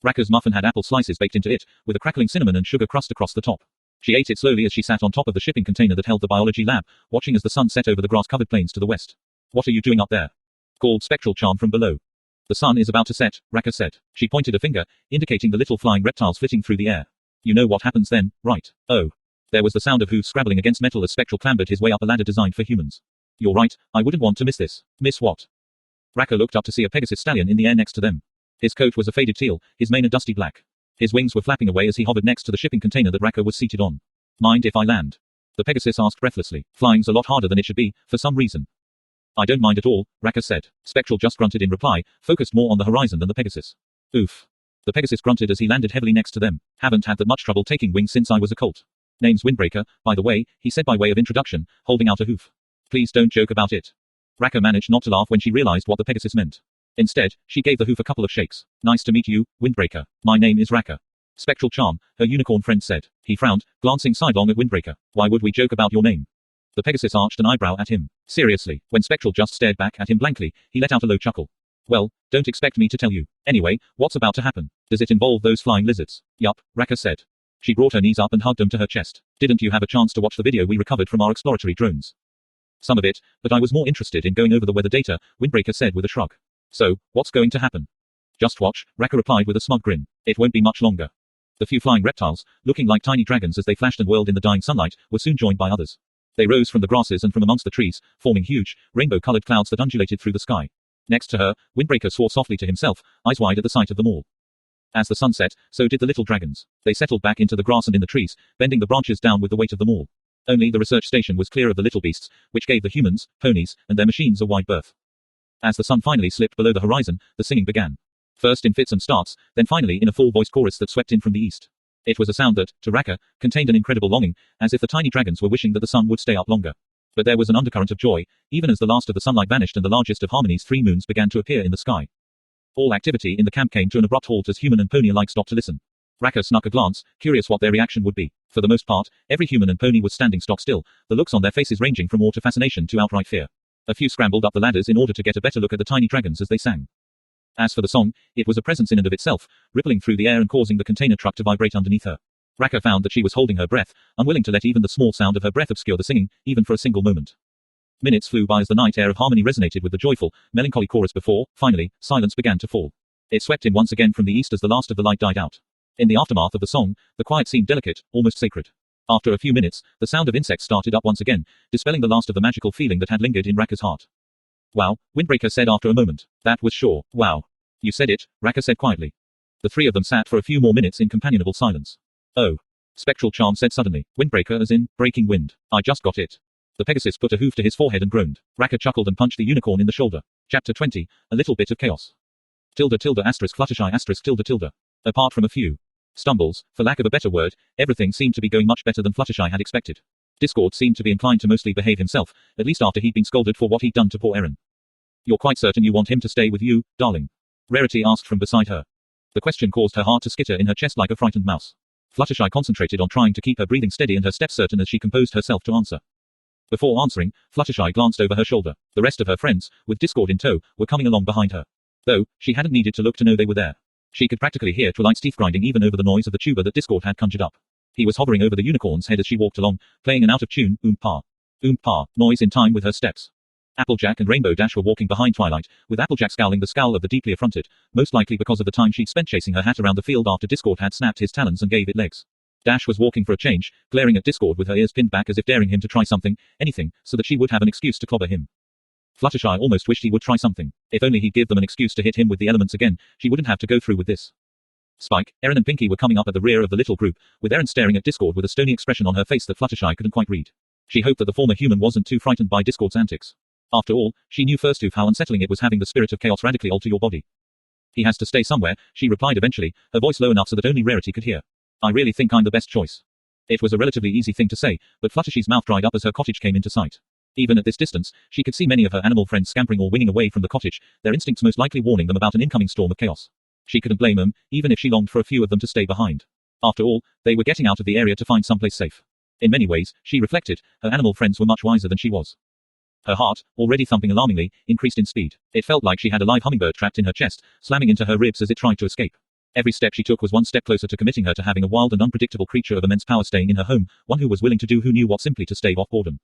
Raka's muffin had apple slices baked into it, with a crackling cinnamon and sugar crust across the top. She ate it slowly as she sat on top of the shipping container that held the biology lab, watching as the sun set over the grass-covered plains to the west. What are you doing up there? Called Spectral Charm from below. The sun is about to set, Raka said. She pointed a finger, indicating the little flying reptiles flitting through the air. You know what happens then, right? Oh. There was the sound of hooves scrabbling against metal as Spectral clambered his way up a ladder designed for humans. You're right, I wouldn't want to miss this. Miss what? Raka looked up to see a Pegasus stallion in the air next to them. His coat was a faded teal, his mane a dusty black. His wings were flapping away as he hovered next to the shipping container that Raka was seated on. Mind if I land? The Pegasus asked breathlessly. Flying's a lot harder than it should be, for some reason. I don't mind at all, Raka said. Spectral just grunted in reply, focused more on the horizon than the Pegasus. Oof. The Pegasus grunted as he landed heavily next to them. Haven't had that much trouble taking wings since I was a colt. Name's Windbreaker, by the way, he said by way of introduction, holding out a hoof. Please don't joke about it. Raka managed not to laugh when she realized what the Pegasus meant. Instead, she gave the hoof a couple of shakes. Nice to meet you, Windbreaker. My name is Raka. Spectral Charm, her unicorn friend said. He frowned, glancing sidelong at Windbreaker. Why would we joke about your name? The Pegasus arched an eyebrow at him. Seriously, when Spectral just stared back at him blankly, he let out a low chuckle. Well, don't expect me to tell you. Anyway, what's about to happen? Does it involve those flying lizards? Yup, Raka said. She brought her knees up and hugged them to her chest. Didn't you have a chance to watch the video we recovered from our exploratory drones? Some of it, but I was more interested in going over the weather data, Windbreaker said with a shrug. So, what's going to happen? Just watch, Raka replied with a smug grin. It won't be much longer. The few flying reptiles, looking like tiny dragons as they flashed and whirled in the dying sunlight, were soon joined by others. They rose from the grasses and from amongst the trees, forming huge, rainbow-colored clouds that undulated through the sky. Next to her, Windbreaker swore softly to himself, eyes wide at the sight of them all. As the sun set, so did the little dragons. They settled back into the grass and in the trees, bending the branches down with the weight of them all. Only the research station was clear of the little beasts, which gave the humans, ponies, and their machines a wide berth. As the sun finally slipped below the horizon, the singing began. First in fits and starts, then finally in a full-voiced chorus that swept in from the east. It was a sound that, to Raka, contained an incredible longing, as if the tiny dragons were wishing that the sun would stay up longer. But there was an undercurrent of joy, even as the last of the sunlight vanished and the largest of Harmony's 3 moons began to appear in the sky. All activity in the camp came to an abrupt halt as human and pony alike stopped to listen. Raka snuck a glance, curious what their reaction would be. For the most part, every human and pony was standing stock still, the looks on their faces ranging from awe to fascination to outright fear. A few scrambled up the ladders in order to get a better look at the tiny dragons as they sang. As for the song, it was a presence in and of itself, rippling through the air and causing the container truck to vibrate underneath her. Raka found that she was holding her breath, unwilling to let even the small sound of her breath obscure the singing, even for a single moment. Minutes flew by as the night air of Harmony resonated with the joyful, melancholy chorus before, finally, silence began to fall. It swept in once again from the east as the last of the light died out. In the aftermath of the song, the quiet seemed delicate, almost sacred. After a few minutes, the sound of insects started up once again, dispelling the last of the magical feeling that had lingered in Raka's heart. Wow, Windbreaker said after a moment. That was sure. Wow. You said it, Raka said quietly. The 3 of them sat for a few more minutes in companionable silence. Oh. Spectral Charm said suddenly. Windbreaker as in, breaking wind. I just got it. The Pegasus put a hoof to his forehead and groaned. Raka chuckled and punched the unicorn in the shoulder. Chapter 20. A little bit of chaos. Fluttershy ***. Apart from a few stumbles, for lack of a better word, everything seemed to be going much better than Fluttershy had expected. Discord seemed to be inclined to mostly behave himself, at least after he'd been scolded for what he'd done to poor Erin. You're quite certain you want him to stay with you, darling? Rarity asked from beside her. The question caused her heart to skitter in her chest like a frightened mouse. Fluttershy concentrated on trying to keep her breathing steady and her steps certain as she composed herself to answer. Before answering, Fluttershy glanced over her shoulder. The rest of her friends, with Discord in tow, were coming along behind her. Though, she hadn't needed to look to know they were there. She could practically hear Twilight's teeth grinding even over the noise of the tuba that Discord had conjured up. He was hovering over the unicorn's head as she walked along, playing an out-of-tune, oompa noise in time with her steps. Applejack and Rainbow Dash were walking behind Twilight, with Applejack scowling the scowl of the deeply affronted, most likely because of the time she'd spent chasing her hat around the field after Discord had snapped his talons and gave it legs. Dash was walking for a change, glaring at Discord with her ears pinned back as if daring him to try something, anything, so that she would have an excuse to clobber him. Fluttershy almost wished he would try something. If only he'd give them an excuse to hit him with the elements again, she wouldn't have to go through with this. Spike, Erin and Pinky were coming up at the rear of the little group, with Erin staring at Discord with a stony expression on her face that Fluttershy couldn't quite read. She hoped that the former human wasn't too frightened by Discord's antics. After all, she knew firsthand how unsettling it was having the spirit of chaos radically alter your body. He has to stay somewhere, she replied eventually, her voice low enough so that only Rarity could hear. I really think I'm the best choice. It was a relatively easy thing to say, but Fluttershy's mouth dried up as her cottage came into sight. Even at this distance, she could see many of her animal friends scampering or winging away from the cottage, their instincts most likely warning them about an incoming storm of chaos. She couldn't blame them, even if she longed for a few of them to stay behind. After all, they were getting out of the area to find someplace safe. In many ways, she reflected, her animal friends were much wiser than she was. Her heart, already thumping alarmingly, increased in speed. It felt like she had a live hummingbird trapped in her chest, slamming into her ribs as it tried to escape. Every step she took was one step closer to committing her to having a wild and unpredictable creature of immense power staying in her home, one who was willing to do who knew what simply to stave off boredom.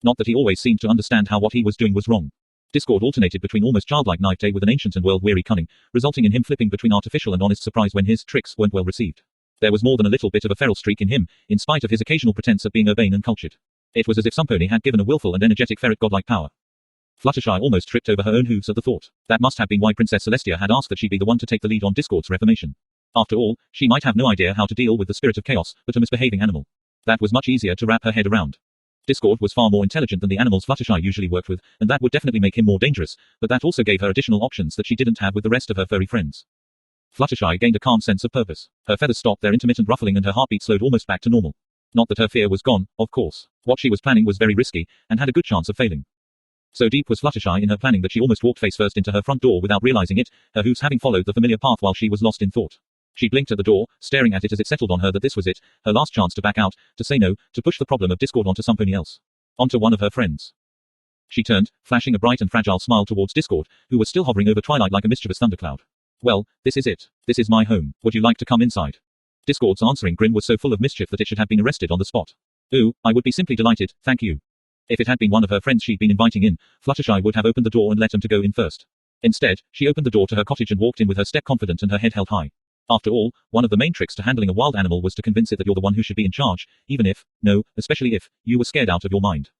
Not that he always seemed to understand how what he was doing was wrong. Discord alternated between almost childlike naivete with an ancient and world-weary cunning, resulting in him flipping between artificial and honest surprise when his tricks weren't well received. There was more than a little bit of a feral streak in him, in spite of his occasional pretense at being urbane and cultured. It was as if some pony had given a willful and energetic ferret godlike power. Fluttershy almost tripped over her own hooves at the thought. That must have been why Princess Celestia had asked that she be the one to take the lead on Discord's reformation. After all, she might have no idea how to deal with the spirit of chaos, but a misbehaving animal. That was much easier to wrap her head around. Discord was far more intelligent than the animals Fluttershy usually worked with, and that would definitely make him more dangerous, but that also gave her additional options that she didn't have with the rest of her furry friends. Fluttershy gained a calm sense of purpose. Her feathers stopped their intermittent ruffling and her heartbeat slowed almost back to normal. Not that her fear was gone, of course. What she was planning was very risky, and had a good chance of failing. So deep was Fluttershy in her planning that she almost walked face first into her front door without realizing it, her hooves having followed the familiar path while she was lost in thought. She blinked at the door, staring at it as it settled on her that this was it, her last chance to back out, to say no, to push the problem of Discord onto somebody else. Onto one of her friends. She turned, flashing a bright and fragile smile towards Discord, who was still hovering over Twilight like a mischievous thundercloud. Well, this is it. This is my home. Would you like to come inside? Discord's answering grin was so full of mischief that it should have been arrested on the spot. Ooh, I would be simply delighted, thank you. If it had been one of her friends she'd been inviting in, Fluttershy would have opened the door and let them to go in first. Instead, she opened the door to her cottage and walked in with her step confident and her head held high. After all, one of the main tricks to handling a wild animal was to convince it that you're the one who should be in charge, even if, no, especially if, you were scared out of your mind.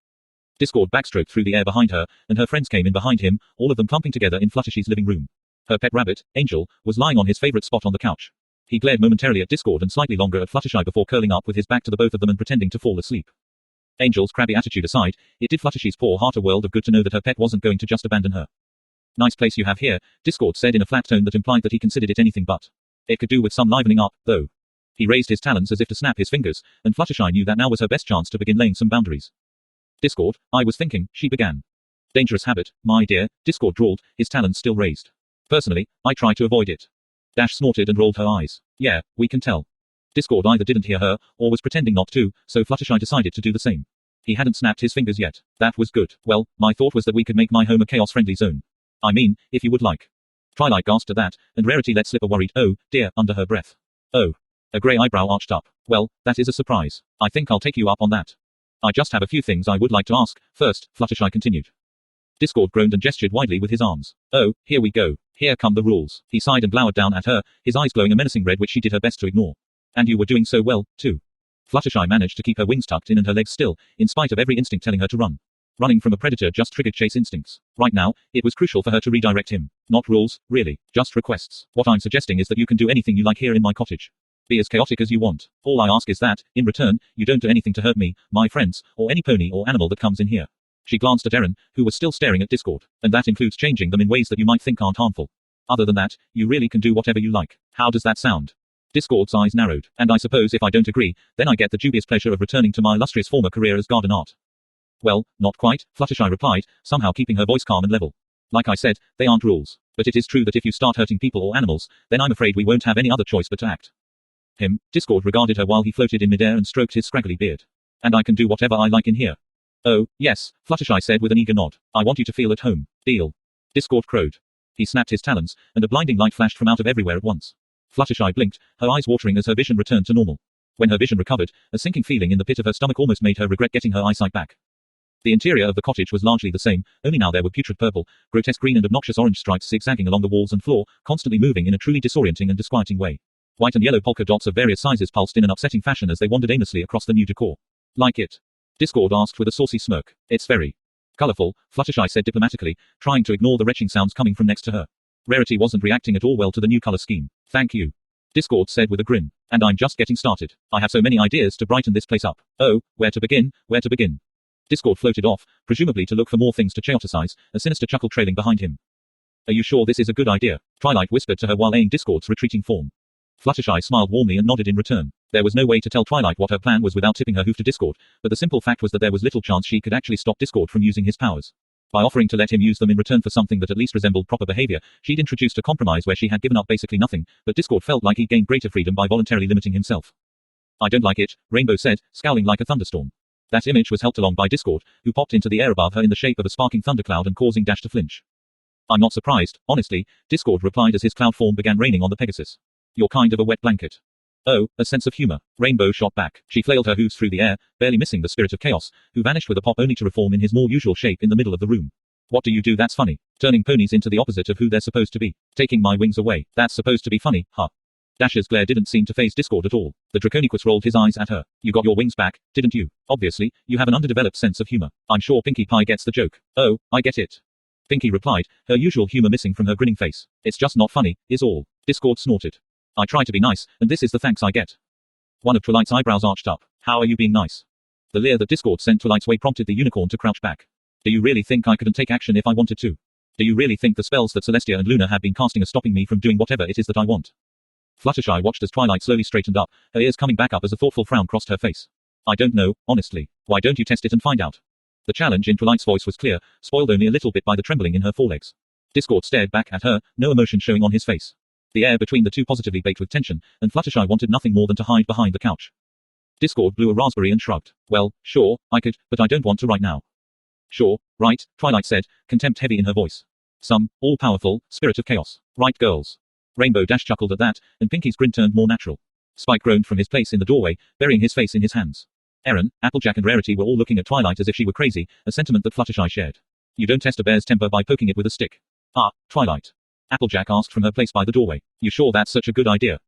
Discord backstroked through the air behind her, and her friends came in behind him, all of them clumping together in Fluttershy's living room. Her pet rabbit, Angel, was lying on his favorite spot on the couch. He glared momentarily at Discord and slightly longer at Fluttershy before curling up with his back to the both of them and pretending to fall asleep. Angel's crabby attitude aside, it did Fluttershy's poor heart a world of good to know that her pet wasn't going to just abandon her. Nice place you have here, Discord said in a flat tone that implied that he considered it anything but. It could do with some livening up, though. He raised his talons as if to snap his fingers, and Fluttershy knew that now was her best chance to begin laying some boundaries. Discord, I was thinking, she began. Dangerous habit, my dear, Discord drawled, his talons still raised. Personally, I try to avoid it. Dash snorted and rolled her eyes. Yeah, we can tell. Discord either didn't hear her, or was pretending not to, so Fluttershy decided to do the same. He hadn't snapped his fingers yet. That was good. Well, my thought was that we could make my home a chaos-friendly zone. I mean, if you would like. Twilight gasped at that, and Rarity let slip a worried, oh, dear, under her breath. Oh. A grey eyebrow arched up. Well, that is a surprise. I think I'll take you up on that. I just have a few things I would like to ask, first, Fluttershy continued. Discord groaned and gestured widely with his arms. Oh, here we go. Here come the rules. He sighed and glowered down at her, his eyes glowing a menacing red which she did her best to ignore. And you were doing so well, too. Fluttershy managed to keep her wings tucked in and her legs still, in spite of every instinct telling her to run. Running from a predator just triggered chase instincts. Right now, it was crucial for her to redirect him. Not rules, really, just requests. What I'm suggesting is that you can do anything you like here in my cottage. Be as chaotic as you want. All I ask is that, in return, you don't do anything to hurt me, my friends, or any pony or animal that comes in here. She glanced at Eren, who was still staring at Discord, and that includes changing them in ways that you might think aren't harmful. Other than that, you really can do whatever you like. How does that sound? Discord's eyes narrowed, and I suppose if I don't agree, then I get the dubious pleasure of returning to my illustrious former career as garden art. Well, not quite, Fluttershy replied, somehow keeping her voice calm and level. Like I said, they aren't rules. But it is true that if you start hurting people or animals, then I'm afraid we won't have any other choice but to act. Discord regarded her while he floated in midair and stroked his scraggly beard. And I can do whatever I like in here. Oh, yes, Fluttershy said with an eager nod. I want you to feel at home. Deal. Discord crowed. He snapped his talons, and a blinding light flashed from out of everywhere at once. Fluttershy blinked, her eyes watering as her vision returned to normal. When her vision recovered, a sinking feeling in the pit of her stomach almost made her regret getting her eyesight back. The interior of the cottage was largely the same, only now there were putrid purple, grotesque green and obnoxious orange stripes zigzagging along the walls and floor, constantly moving in a truly disorienting and disquieting way. White and yellow polka dots of various sizes pulsed in an upsetting fashion as they wandered aimlessly across the new decor. Like it? Discord asked with a saucy smirk. It's very colorful, Fluttershy said diplomatically, trying to ignore the retching sounds coming from next to her. Rarity wasn't reacting at all well to the new color scheme. Thank you. Discord said with a grin. And I'm just getting started. I have so many ideas to brighten this place up. Oh, where to begin, where to begin? Discord floated off, presumably to look for more things to chaoticize, a sinister chuckle trailing behind him. Are you sure this is a good idea? Twilight whispered to her while eyeing Discord's retreating form. Fluttershy smiled warmly and nodded in return. There was no way to tell Twilight what her plan was without tipping her hoof to Discord, but the simple fact was that there was little chance she could actually stop Discord from using his powers. By offering to let him use them in return for something that at least resembled proper behavior, she'd introduced a compromise where she had given up basically nothing, but Discord felt like he'd gained greater freedom by voluntarily limiting himself. I don't like it, Rainbow said, scowling like a thunderstorm. That image was helped along by Discord, who popped into the air above her in the shape of a sparking thundercloud and causing Dash to flinch. I'm not surprised, honestly, Discord replied as his cloud form began raining on the Pegasus. You're kind of a wet blanket. Oh, a sense of humor. Rainbow shot back. She flailed her hooves through the air, barely missing the spirit of chaos, who vanished with a pop only to reform in his more usual shape in the middle of the room. What do you do that's funny? Turning ponies into the opposite of who they're supposed to be. Taking my wings away. That's supposed to be funny, huh? Dash's glare didn't seem to faze Discord at all. The Draconicus rolled his eyes at her. You got your wings back, didn't you? Obviously, you have an underdeveloped sense of humor. I'm sure Pinkie Pie gets the joke. Oh, I get it. Pinkie replied, her usual humor missing from her grinning face. It's just not funny, is all. Discord snorted. I try to be nice, and this is the thanks I get. One of Twilight's eyebrows arched up. How are you being nice? The leer that Discord sent Twilight's way prompted the unicorn to crouch back. Do you really think I couldn't take action if I wanted to? Do you really think the spells that Celestia and Luna have been casting are stopping me from doing whatever it is that I want? Fluttershy watched as Twilight slowly straightened up, her ears coming back up as a thoughtful frown crossed her face. I don't know, honestly. Why don't you test it and find out? The challenge in Twilight's voice was clear, spoiled only a little bit by the trembling in her forelegs. Discord stared back at her, no emotion showing on his face. The air between the two positively baked with tension, and Fluttershy wanted nothing more than to hide behind the couch. Discord blew a raspberry and shrugged. Well, sure, I could, but I don't want to right now. Sure, right, Twilight said, contempt heavy in her voice. Some all-powerful spirit of chaos. Right, girls? Rainbow Dash chuckled at that, and Pinky's grin turned more natural. Spike groaned from his place in the doorway, burying his face in his hands. Aaron, Applejack and Rarity were all looking at Twilight as if she were crazy, a sentiment that Fluttershy shared. You don't test a bear's temper by poking it with a stick. Ah, Twilight? Applejack asked from her place by the doorway. You sure that's such a good idea?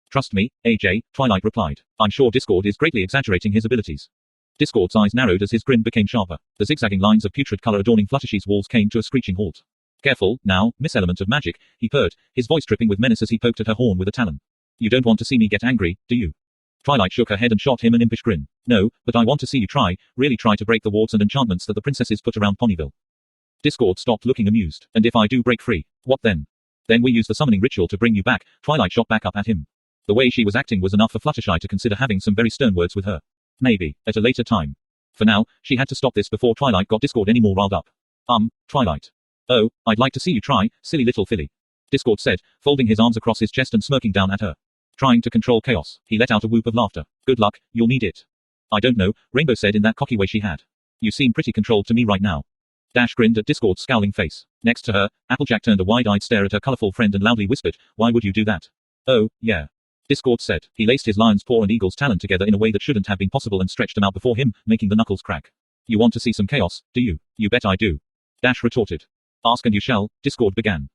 Trust me, AJ, Twilight replied. I'm sure Discord is greatly exaggerating his abilities. Discord's eyes narrowed as his grin became sharper. The zigzagging lines of putrid color adorning Fluttershy's walls came to a screeching halt. Careful, now, Miss Element of Magic, he purred, his voice dripping with menace as he poked at her horn with a talon. You don't want to see me get angry, do you? Twilight shook her head and shot him an impish grin. No, but I want to see you try, really try to break the wards and enchantments that the princesses put around Ponyville. Discord stopped looking amused. And if I do break free, what then? Then we use the summoning ritual to bring you back, Twilight shot back up at him. The way she was acting was enough for Fluttershy to consider having some very stern words with her. Maybe, at a later time. For now, she had to stop this before Twilight got Discord any more riled up. Twilight. Oh, I'd like to see you try, silly little filly. Discord said, folding his arms across his chest and smirking down at her. Trying to control chaos, he let out a whoop of laughter. Good luck, you'll need it. I don't know, Rainbow said in that cocky way she had. You seem pretty controlled to me right now. Dash grinned at Discord's scowling face. Next to her, Applejack turned a wide-eyed stare at her colorful friend and loudly whispered, why would you do that? Oh, yeah. Discord said. He laced his lion's paw and eagle's talon together in a way that shouldn't have been possible and stretched them out before him, making the knuckles crack. You want to see some chaos, do you? You bet I do. Dash retorted. Ask and you shall, Discord began.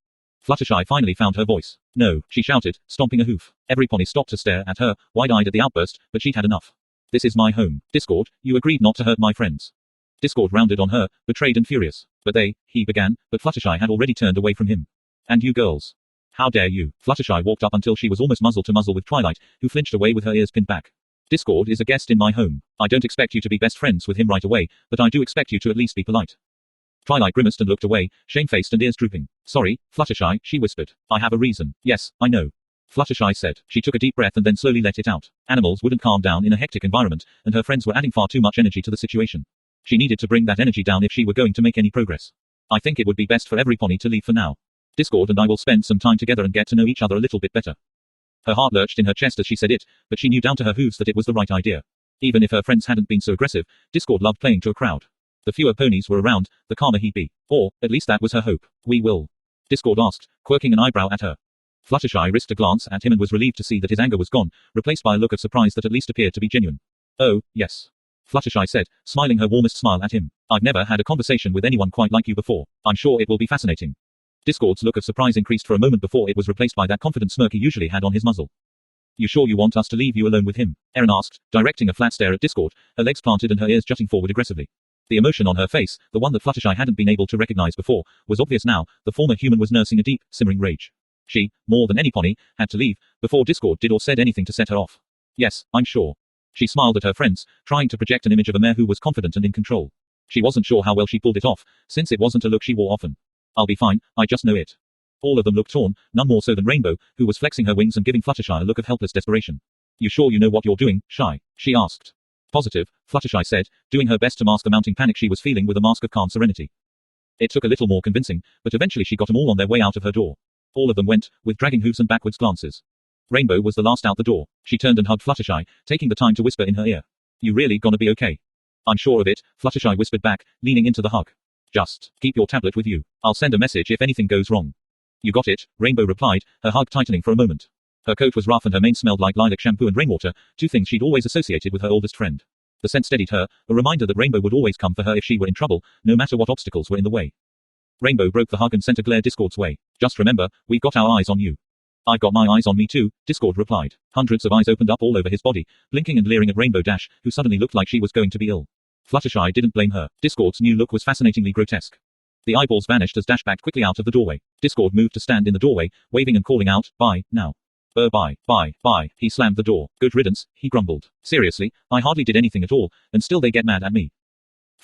Fluttershy finally found her voice. No, she shouted, stomping a hoof. Every pony stopped to stare at her, wide-eyed at the outburst, but she'd had enough. This is my home. Discord, you agreed not to hurt my friends. Discord rounded on her, betrayed and furious. But he began, but Fluttershy had already turned away from him. And you girls. How dare you? Fluttershy walked up until she was almost muzzle to muzzle with Twilight, who flinched away with her ears pinned back. Discord is a guest in my home. I don't expect you to be best friends with him right away, but I do expect you to at least be polite. Twilight grimaced and looked away, shamefaced and ears drooping. Sorry, Fluttershy, she whispered. I have a reason. Yes, I know. Fluttershy said. She took a deep breath and then slowly let it out. Animals wouldn't calm down in a hectic environment, and her friends were adding far too much energy to the situation. She needed to bring that energy down if she were going to make any progress. I think it would be best for every pony to leave for now. Discord and I will spend some time together and get to know each other a little bit better. Her heart lurched in her chest as she said it, but she knew down to her hooves that it was the right idea. Even if her friends hadn't been so aggressive, Discord loved playing to a crowd. The fewer ponies were around, the calmer he'd be. Or, at least that was her hope. We will. Discord asked, quirking an eyebrow at her. Fluttershy risked a glance at him and was relieved to see that his anger was gone, replaced by a look of surprise that at least appeared to be genuine. Oh, yes. Fluttershy said, smiling her warmest smile at him. I've never had a conversation with anyone quite like you before. I'm sure it will be fascinating. Discord's look of surprise increased for a moment before it was replaced by that confident smirk he usually had on his muzzle. You sure you want us to leave you alone with him? Erin asked, directing a flat stare at Discord, her legs planted and her ears jutting forward aggressively. The emotion on her face, the one that Fluttershy hadn't been able to recognize before, was obvious now. The former human was nursing a deep, simmering rage. She, more than any pony, had to leave, before Discord did or said anything to set her off. Yes, I'm sure. She smiled at her friends, trying to project an image of a mare who was confident and in control. She wasn't sure how well she pulled it off, since it wasn't a look she wore often. I'll be fine, I just know it. All of them looked torn, none more so than Rainbow, who was flexing her wings and giving Fluttershy a look of helpless desperation. You sure you know what you're doing, Shy? She asked. Positive, Fluttershy said, doing her best to mask the mounting panic she was feeling with a mask of calm serenity. It took a little more convincing, but eventually she got them all on their way out of her door. All of them went, with dragging hooves and backwards glances. Rainbow was the last out the door. She turned and hugged Fluttershy, taking the time to whisper in her ear. You really gonna be okay? I'm sure of it, Fluttershy whispered back, leaning into the hug. Just keep your tablet with you. I'll send a message if anything goes wrong. You got it, Rainbow replied, her hug tightening for a moment. Her coat was rough and her mane smelled like lilac shampoo and rainwater, two things she'd always associated with her oldest friend. The scent steadied her, a reminder that Rainbow would always come for her if she were in trouble, no matter what obstacles were in the way. Rainbow broke the hug and sent a glare Discord's way. Just remember, we've got our eyes on you. I've got my eyes on me too, Discord replied. Hundreds of eyes opened up all over his body, blinking and leering at Rainbow Dash, who suddenly looked like she was going to be ill. Fluttershy didn't blame her. Discord's new look was fascinatingly grotesque. The eyeballs vanished as Dash backed quickly out of the doorway. Discord moved to stand in the doorway, waving and calling out, bye, now. Bye. He slammed the door. Good riddance, he grumbled. Seriously, I hardly did anything at all, and still they get mad at me.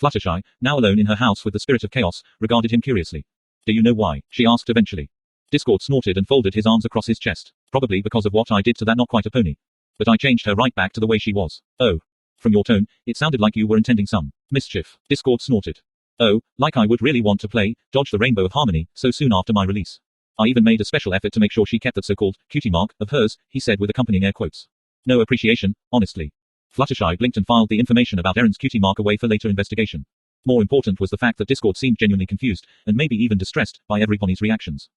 Fluttershy, now alone in her house with the spirit of chaos, regarded him curiously. Do you know why? She asked eventually. Discord snorted and folded his arms across his chest. Probably because of what I did to that not quite a pony. But I changed her right back to the way she was. Oh. From your tone, it sounded like you were intending some mischief. Discord snorted. Oh, like I would really want to play, dodge the Rainbow of Harmony, so soon after my release. I even made a special effort to make sure she kept that so-called cutie mark of hers, he said with accompanying air quotes. No appreciation, honestly. Fluttershy blinked and filed the information about Erin's cutie mark away for later investigation. More important was the fact that Discord seemed genuinely confused, and maybe even distressed, by everybody's reactions.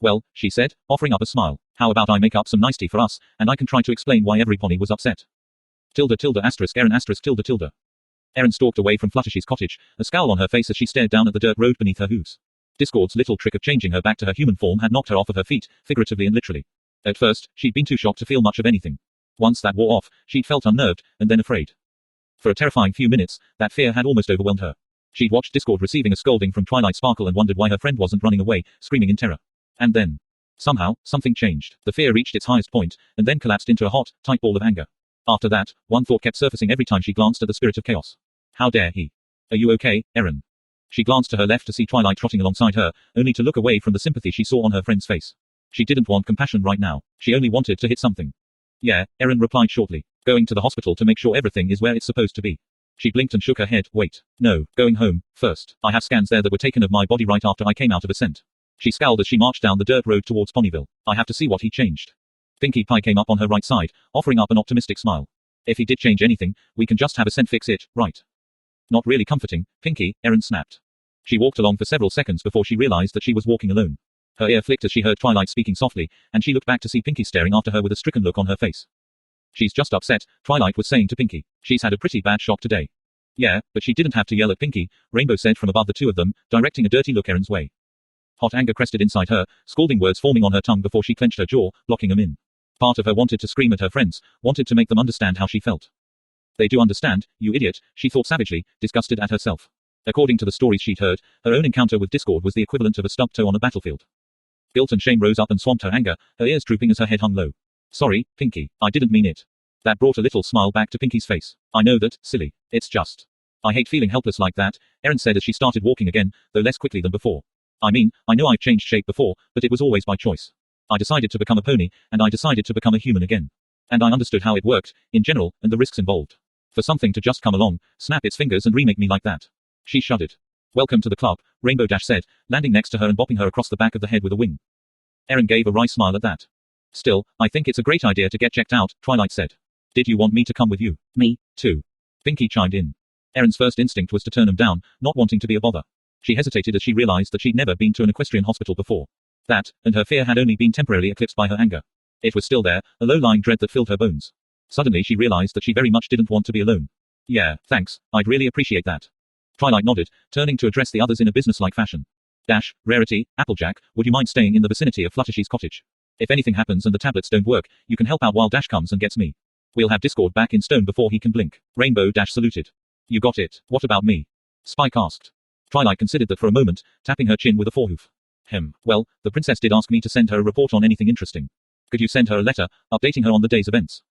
Well, she said, offering up a smile. How about I make up some nice tea for us, and I can try to explain why everybody was upset. Tilde tilde asterisk Erin asterisk tilde tilde. Erin stalked away from Fluttershy's cottage, a scowl on her face as she stared down at the dirt road beneath her hooves. Discord's little trick of changing her back to her human form had knocked her off of her feet, figuratively and literally. At first, she'd been too shocked to feel much of anything. Once that wore off, she'd felt unnerved, and then afraid. For a terrifying few minutes, that fear had almost overwhelmed her. She'd watched Discord receiving a scolding from Twilight Sparkle and wondered why her friend wasn't running away, screaming in terror. And then, somehow, something changed. The fear reached its highest point, and then collapsed into a hot, tight ball of anger. After that, one thought kept surfacing every time she glanced at the spirit of chaos. How dare he? Are you okay, Erin? She glanced to her left to see Twilight trotting alongside her, only to look away from the sympathy she saw on her friend's face. She didn't want compassion right now. She only wanted to hit something. Yeah, Erin replied shortly. Going to the hospital to make sure everything is where it's supposed to be. She blinked and shook her head. Wait. No, going home, first. I have scans there that were taken of my body right after I came out of Ascent. She scowled as she marched down the dirt road towards Ponyville. I have to see what he changed. Pinkie Pie came up on her right side, offering up an optimistic smile. If he did change anything, we can just have Ascent fix it, right? Not really comforting, Pinkie, Erin snapped. She walked along for several seconds before she realized that she was walking alone. Her ear flicked as she heard Twilight speaking softly, and she looked back to see Pinkie staring after her with a stricken look on her face. She's just upset, Twilight was saying to Pinkie. She's had a pretty bad shock today. Yeah, but she didn't have to yell at Pinkie, Rainbow said from above the two of them, directing a dirty look Erin's way. Hot anger crested inside her, scalding words forming on her tongue before she clenched her jaw, blocking them in. Part of her wanted to scream at her friends, wanted to make them understand how she felt. They do understand, you idiot, she thought savagely, disgusted at herself. According to the stories she'd heard, her own encounter with Discord was the equivalent of a stubbed toe on a battlefield. Guilt and shame rose up and swamped her anger, her ears drooping as her head hung low. Sorry, Pinkie, I didn't mean it. That brought a little smile back to Pinkie's face. I know that, silly. It's just. I hate feeling helpless like that, Erin said as she started walking again, though less quickly than before. I mean, I know I've changed shape before, but it was always by choice. I decided to become a pony, and I decided to become a human again. And I understood how it worked, in general, and the risks involved. For something to just come along, snap its fingers and remake me like that. She shuddered. Welcome to the club, Rainbow Dash said, landing next to her and bopping her across the back of the head with a wing. Erin gave a wry smile at that. Still, I think it's a great idea to get checked out, Twilight said. Did you want me to come with you? Me, too. Pinkie chimed in. Erin's first instinct was to turn him down, not wanting to be a bother. She hesitated as she realized that she'd never been to an equestrian hospital before. That, and her fear had only been temporarily eclipsed by her anger. It was still there, a low-lying dread that filled her bones. Suddenly she realized that she very much didn't want to be alone. Yeah, thanks, I'd really appreciate that. Twilight nodded, turning to address the others in a businesslike fashion. Dash, Rarity, Applejack, would you mind staying in the vicinity of Fluttershy's cottage? If anything happens and the tablets don't work, you can help out while Dash comes and gets me. We'll have Discord back in stone before he can blink. Rainbow Dash saluted. You got it. What about me? Spike asked. Twilight considered that for a moment, tapping her chin with a forehoof. Well, the princess did ask me to send her a report on anything interesting. Could you send her a letter, updating her on the day's events?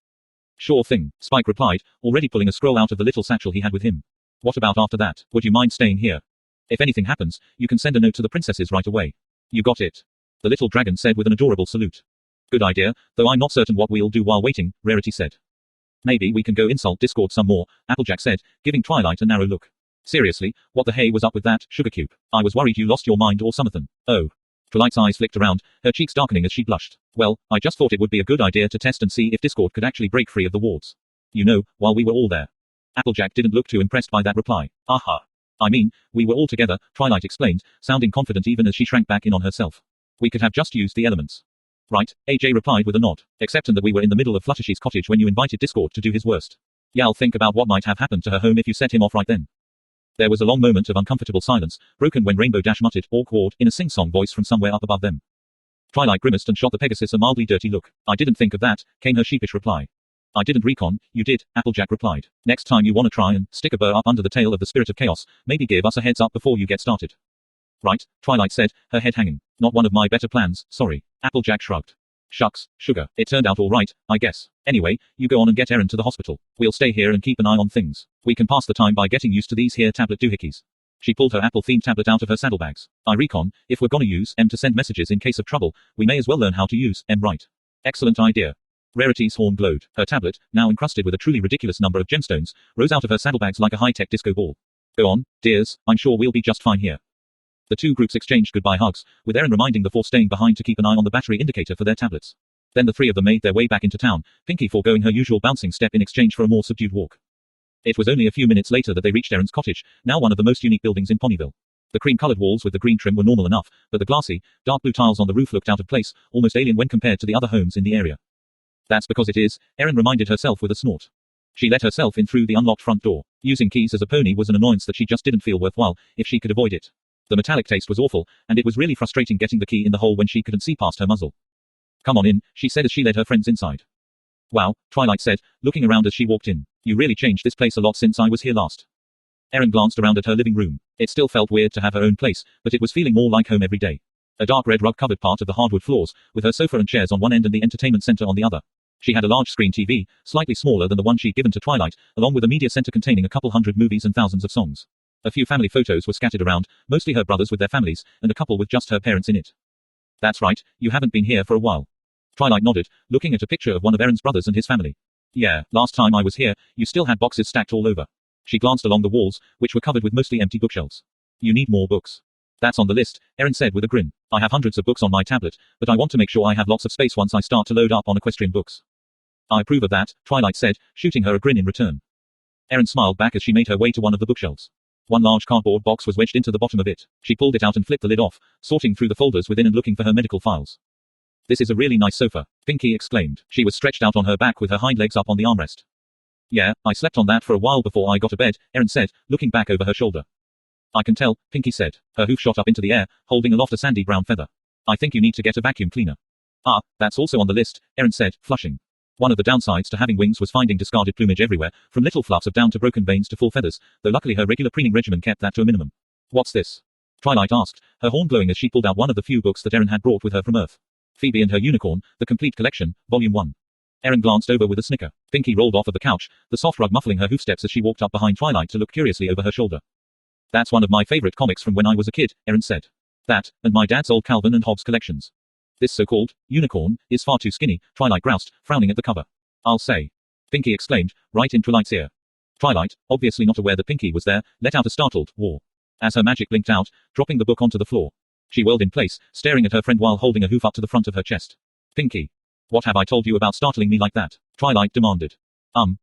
Sure thing, Spike replied, already pulling a scroll out of the little satchel he had with him. What about after that? Would you mind staying here? If anything happens, you can send a note to the princesses right away. You got it. The little dragon said with an adorable salute. Good idea, though I'm not certain what we'll do while waiting, Rarity said. Maybe we can go insult Discord some more, Applejack said, giving Twilight a narrow look. Seriously, what the hey was up with that, Sugarcube? I was worried you lost your mind or something. Oh. Twilight's eyes flicked around, her cheeks darkening as she blushed. Well, I just thought it would be a good idea to test and see if Discord could actually break free of the wards. You know, while we were all there. Applejack didn't look too impressed by that reply. Aha. I mean, we were all together, Twilight explained, sounding confident even as she shrank back in on herself. We could have just used the elements. Right, AJ replied with a nod. Except that we were in the middle of Fluttershy's cottage when you invited Discord to do his worst. Y'all think about what might have happened to her home if you set him off right then. There was a long moment of uncomfortable silence, broken when Rainbow Dash muttered, awkward, in a sing-song voice from somewhere up above them. Twilight grimaced and shot the Pegasus a mildly dirty look. I didn't think of that, came her sheepish reply. I didn't recon, you did, Applejack replied. Next time you wanna try and stick a burr up under the tail of the spirit of chaos, maybe give us a heads up before you get started. Right, Twilight said, her head hanging. Not one of my better plans, sorry. Applejack shrugged. Shucks, sugar, it turned out all right, I guess. Anyway, you go on and get Erin to the hospital. We'll stay here and keep an eye on things. We can pass the time by getting used to these here tablet doohickeys. She pulled her Apple-themed tablet out of her saddlebags. I recon, if we're gonna use M to send messages in case of trouble, we may as well learn how to use M right. Excellent idea. Rarity's horn glowed. Her tablet, now encrusted with a truly ridiculous number of gemstones, rose out of her saddlebags like a high-tech disco ball. Go on, dears, I'm sure we'll be just fine here. The two groups exchanged goodbye hugs, with Erin reminding the four staying behind to keep an eye on the battery indicator for their tablets. Then the three of them made their way back into town, Pinkie foregoing her usual bouncing step in exchange for a more subdued walk. It was only a few minutes later that they reached Erin's cottage, now one of the most unique buildings in Ponyville. The cream-colored walls with the green trim were normal enough, but the glassy, dark blue tiles on the roof looked out of place, almost alien when compared to the other homes in the area. That's because it is, Erin reminded herself with a snort. She let herself in through the unlocked front door. Using keys as a pony was an annoyance that she just didn't feel worthwhile, if she could avoid it. The metallic taste was awful, and it was really frustrating getting the key in the hole when she couldn't see past her muzzle. Come on in, she said as she led her friends inside. Wow, Twilight said, looking around as she walked in. You really changed this place a lot since I was here last. Erin glanced around at her living room. It still felt weird to have her own place, but it was feeling more like home every day. A dark red rug covered part of the hardwood floors, with her sofa and chairs on one end and the entertainment center on the other. She had a large screen TV, slightly smaller than the one she'd given to Twilight, along with a media center containing a couple hundred movies and thousands of songs. A few family photos were scattered around, mostly her brothers with their families, and a couple with just her parents in it. That's right, you haven't been here for a while. Twilight nodded, looking at a picture of one of Erin's brothers and his family. Yeah, last time I was here, you still had boxes stacked all over. She glanced along the walls, which were covered with mostly empty bookshelves. You need more books. That's on the list, Erin said with a grin. I have hundreds of books on my tablet, but I want to make sure I have lots of space once I start to load up on equestrian books. I approve of that, Twilight said, shooting her a grin in return. Erin smiled back as she made her way to one of the bookshelves. One large cardboard box was wedged into the bottom of it. She pulled it out and flipped the lid off, sorting through the folders within and looking for her medical files. This is a really nice sofa, Pinky exclaimed. She was stretched out on her back with her hind legs up on the armrest. Yeah, I slept on that for a while before I got to bed, Erin said, looking back over her shoulder. I can tell, Pinky said. Her hoof shot up into the air, holding aloft a sandy brown feather. I think you need to get a vacuum cleaner. Ah, that's also on the list, Erin said, flushing. One of the downsides to having wings was finding discarded plumage everywhere, from little fluffs of down to broken vanes to full feathers, though luckily her regular preening regimen kept that to a minimum. What's this? Twilight asked, her horn glowing as she pulled out one of the few books that Erin had brought with her from Earth. Phoebe and Her Unicorn, The Complete Collection, Volume 1. Erin glanced over with a snicker. Pinky rolled off of the couch, the soft rug muffling her hoofsteps as she walked up behind Twilight to look curiously over her shoulder. That's one of my favorite comics from when I was a kid, Erin said. That, and my dad's old Calvin and Hobbes collections. This so-called unicorn is far too skinny, Twilight groused, frowning at the cover. I'll say. Pinky exclaimed, right in Twilight's ear. Twilight, obviously not aware that Pinky was there, let out a startled "whoa" as her magic blinked out, dropping the book onto the floor. She whirled in place, staring at her friend while holding a hoof up to the front of her chest. Pinky. What have I told you about startling me like that? Twilight demanded.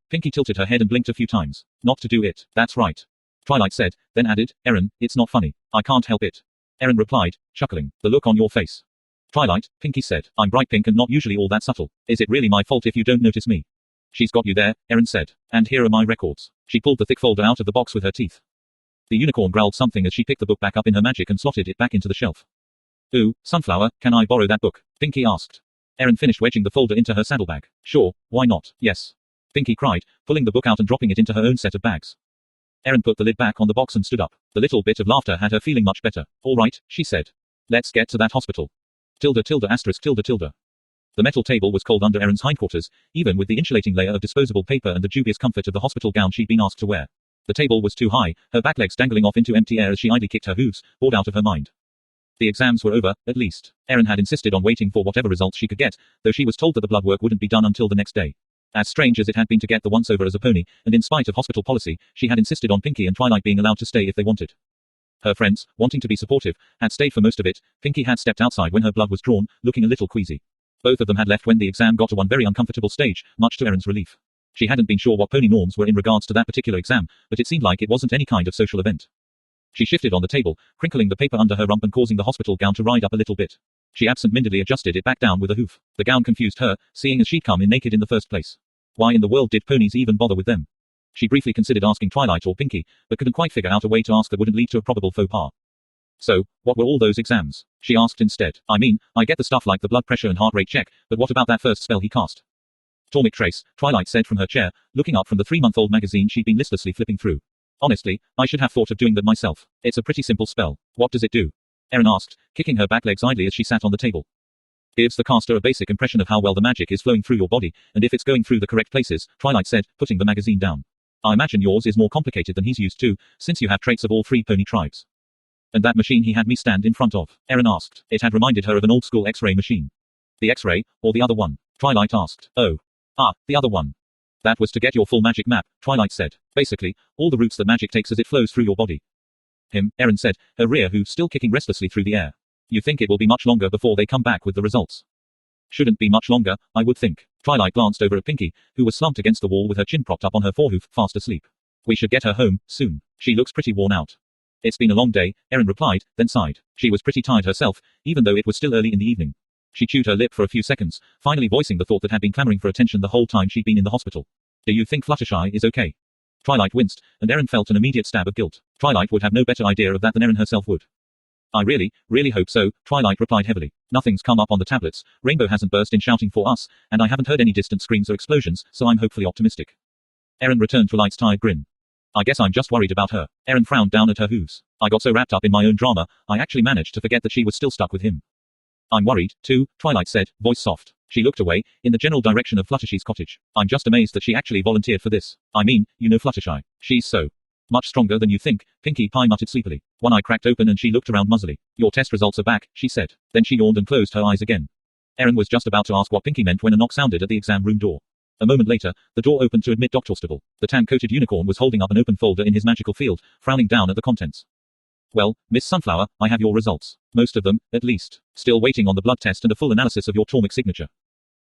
Pinky tilted her head and blinked a few times. Not to do it, that's right. Twilight said, then added, Erin, it's not funny. I can't help it. Erin replied, chuckling. The look on your face. Twilight, Pinky said, I'm bright pink and not usually all that subtle. Is it really my fault if you don't notice me? She's got you there, Erin said. And here are my records. She pulled the thick folder out of the box with her teeth. The unicorn growled something as she picked the book back up in her magic and slotted it back into the shelf. Ooh, Sunflower, can I borrow that book? Pinky asked. Erin finished wedging the folder into her saddlebag. Sure, why not? Yes. Pinky cried, pulling the book out and dropping it into her own set of bags. Erin put the lid back on the box and stood up. The little bit of laughter had her feeling much better. All right, she said. Let's get to that hospital. Tilde tilde asterisk tilde tilde. The metal table was cold under Erin's hindquarters, even with the insulating layer of disposable paper and the dubious comfort of the hospital gown she'd been asked to wear. The table was too high, her back legs dangling off into empty air as she idly kicked her hooves, bored out of her mind. The exams were over, at least. Erin had insisted on waiting for whatever results she could get, though she was told that the blood work wouldn't be done until the next day. As strange as it had been to get the once over as a pony, and in spite of hospital policy, she had insisted on Pinky and Twilight being allowed to stay if they wanted. Her friends, wanting to be supportive, had stayed for most of it. Pinky had stepped outside when her blood was drawn, looking a little queasy. Both of them had left when the exam got to one very uncomfortable stage, much to Erin's relief. She hadn't been sure what pony norms were in regards to that particular exam, but it seemed like it wasn't any kind of social event. She shifted on the table, crinkling the paper under her rump and causing the hospital gown to ride up a little bit. She absent-mindedly adjusted it back down with a hoof. The gown confused her, seeing as she'd come in naked in the first place. Why in the world did ponies even bother with them? She briefly considered asking Twilight or Pinky, but couldn't quite figure out a way to ask that wouldn't lead to a probable faux pas. So, what were all those exams? She asked instead. I mean, I get the stuff like the blood pressure and heart rate check, but what about that first spell he cast? Tormic Trace, Twilight said from her chair, looking up from the 3-month-old magazine she'd been listlessly flipping through. Honestly, I should have thought of doing that myself. It's a pretty simple spell. What does it do? Erin asked, kicking her back legs idly as she sat on the table. Gives the caster a basic impression of how well the magic is flowing through your body, and if it's going through the correct places, Twilight said, putting the magazine down. I imagine yours is more complicated than he's used to, since you have traits of all 3 pony tribes. And that machine he had me stand in front of? Erin asked. It had reminded her of an old-school X-ray machine. The X-ray, or the other one? Twilight asked. Oh. The other one. That was to get your full magic map, Twilight said. Basically, all the routes that magic takes as it flows through your body. Erin said, her rear hoof still kicking restlessly through the air. You think it will be much longer before they come back with the results? Shouldn't be much longer, I would think. Twilight glanced over at Pinky, who was slumped against the wall with her chin propped up on her forehoof, fast asleep. We should get her home, soon. She looks pretty worn out. It's been a long day, Erin replied, then sighed. She was pretty tired herself, even though it was still early in the evening. She chewed her lip for a few seconds, finally voicing the thought that had been clamoring for attention the whole time she'd been in the hospital. Do you think Fluttershy is okay? Twilight winced, and Erin felt an immediate stab of guilt. Twilight would have no better idea of that than Erin herself would. I really hope so, Twilight replied heavily. Nothing's come up on the tablets, Rainbow hasn't burst in shouting for us, and I haven't heard any distant screams or explosions, so I'm hopefully optimistic. Erin returned Twilight's tired grin. I guess I'm just worried about her. Erin frowned down at her hooves. I got so wrapped up in my own drama, I actually managed to forget that she was still stuck with him. I'm worried, too, Twilight said, voice soft. She looked away, in the general direction of Fluttershy's cottage. I'm just amazed that she actually volunteered for this. I mean, you know Fluttershy. She's so much stronger than you think, Pinkie Pie muttered sleepily. One eye cracked open and she looked around muzzily. Your test results are back, she said. Then she yawned and closed her eyes again. Erin was just about to ask what Pinkie meant when a knock sounded at the exam room door. A moment later, the door opened to admit Dr. Stable. The tan-coated unicorn was holding up an open folder in his magical field, frowning down at the contents. Well, Miss Sunflower, I have your results. Most of them, at least. Still waiting on the blood test and a full analysis of your Tormic signature.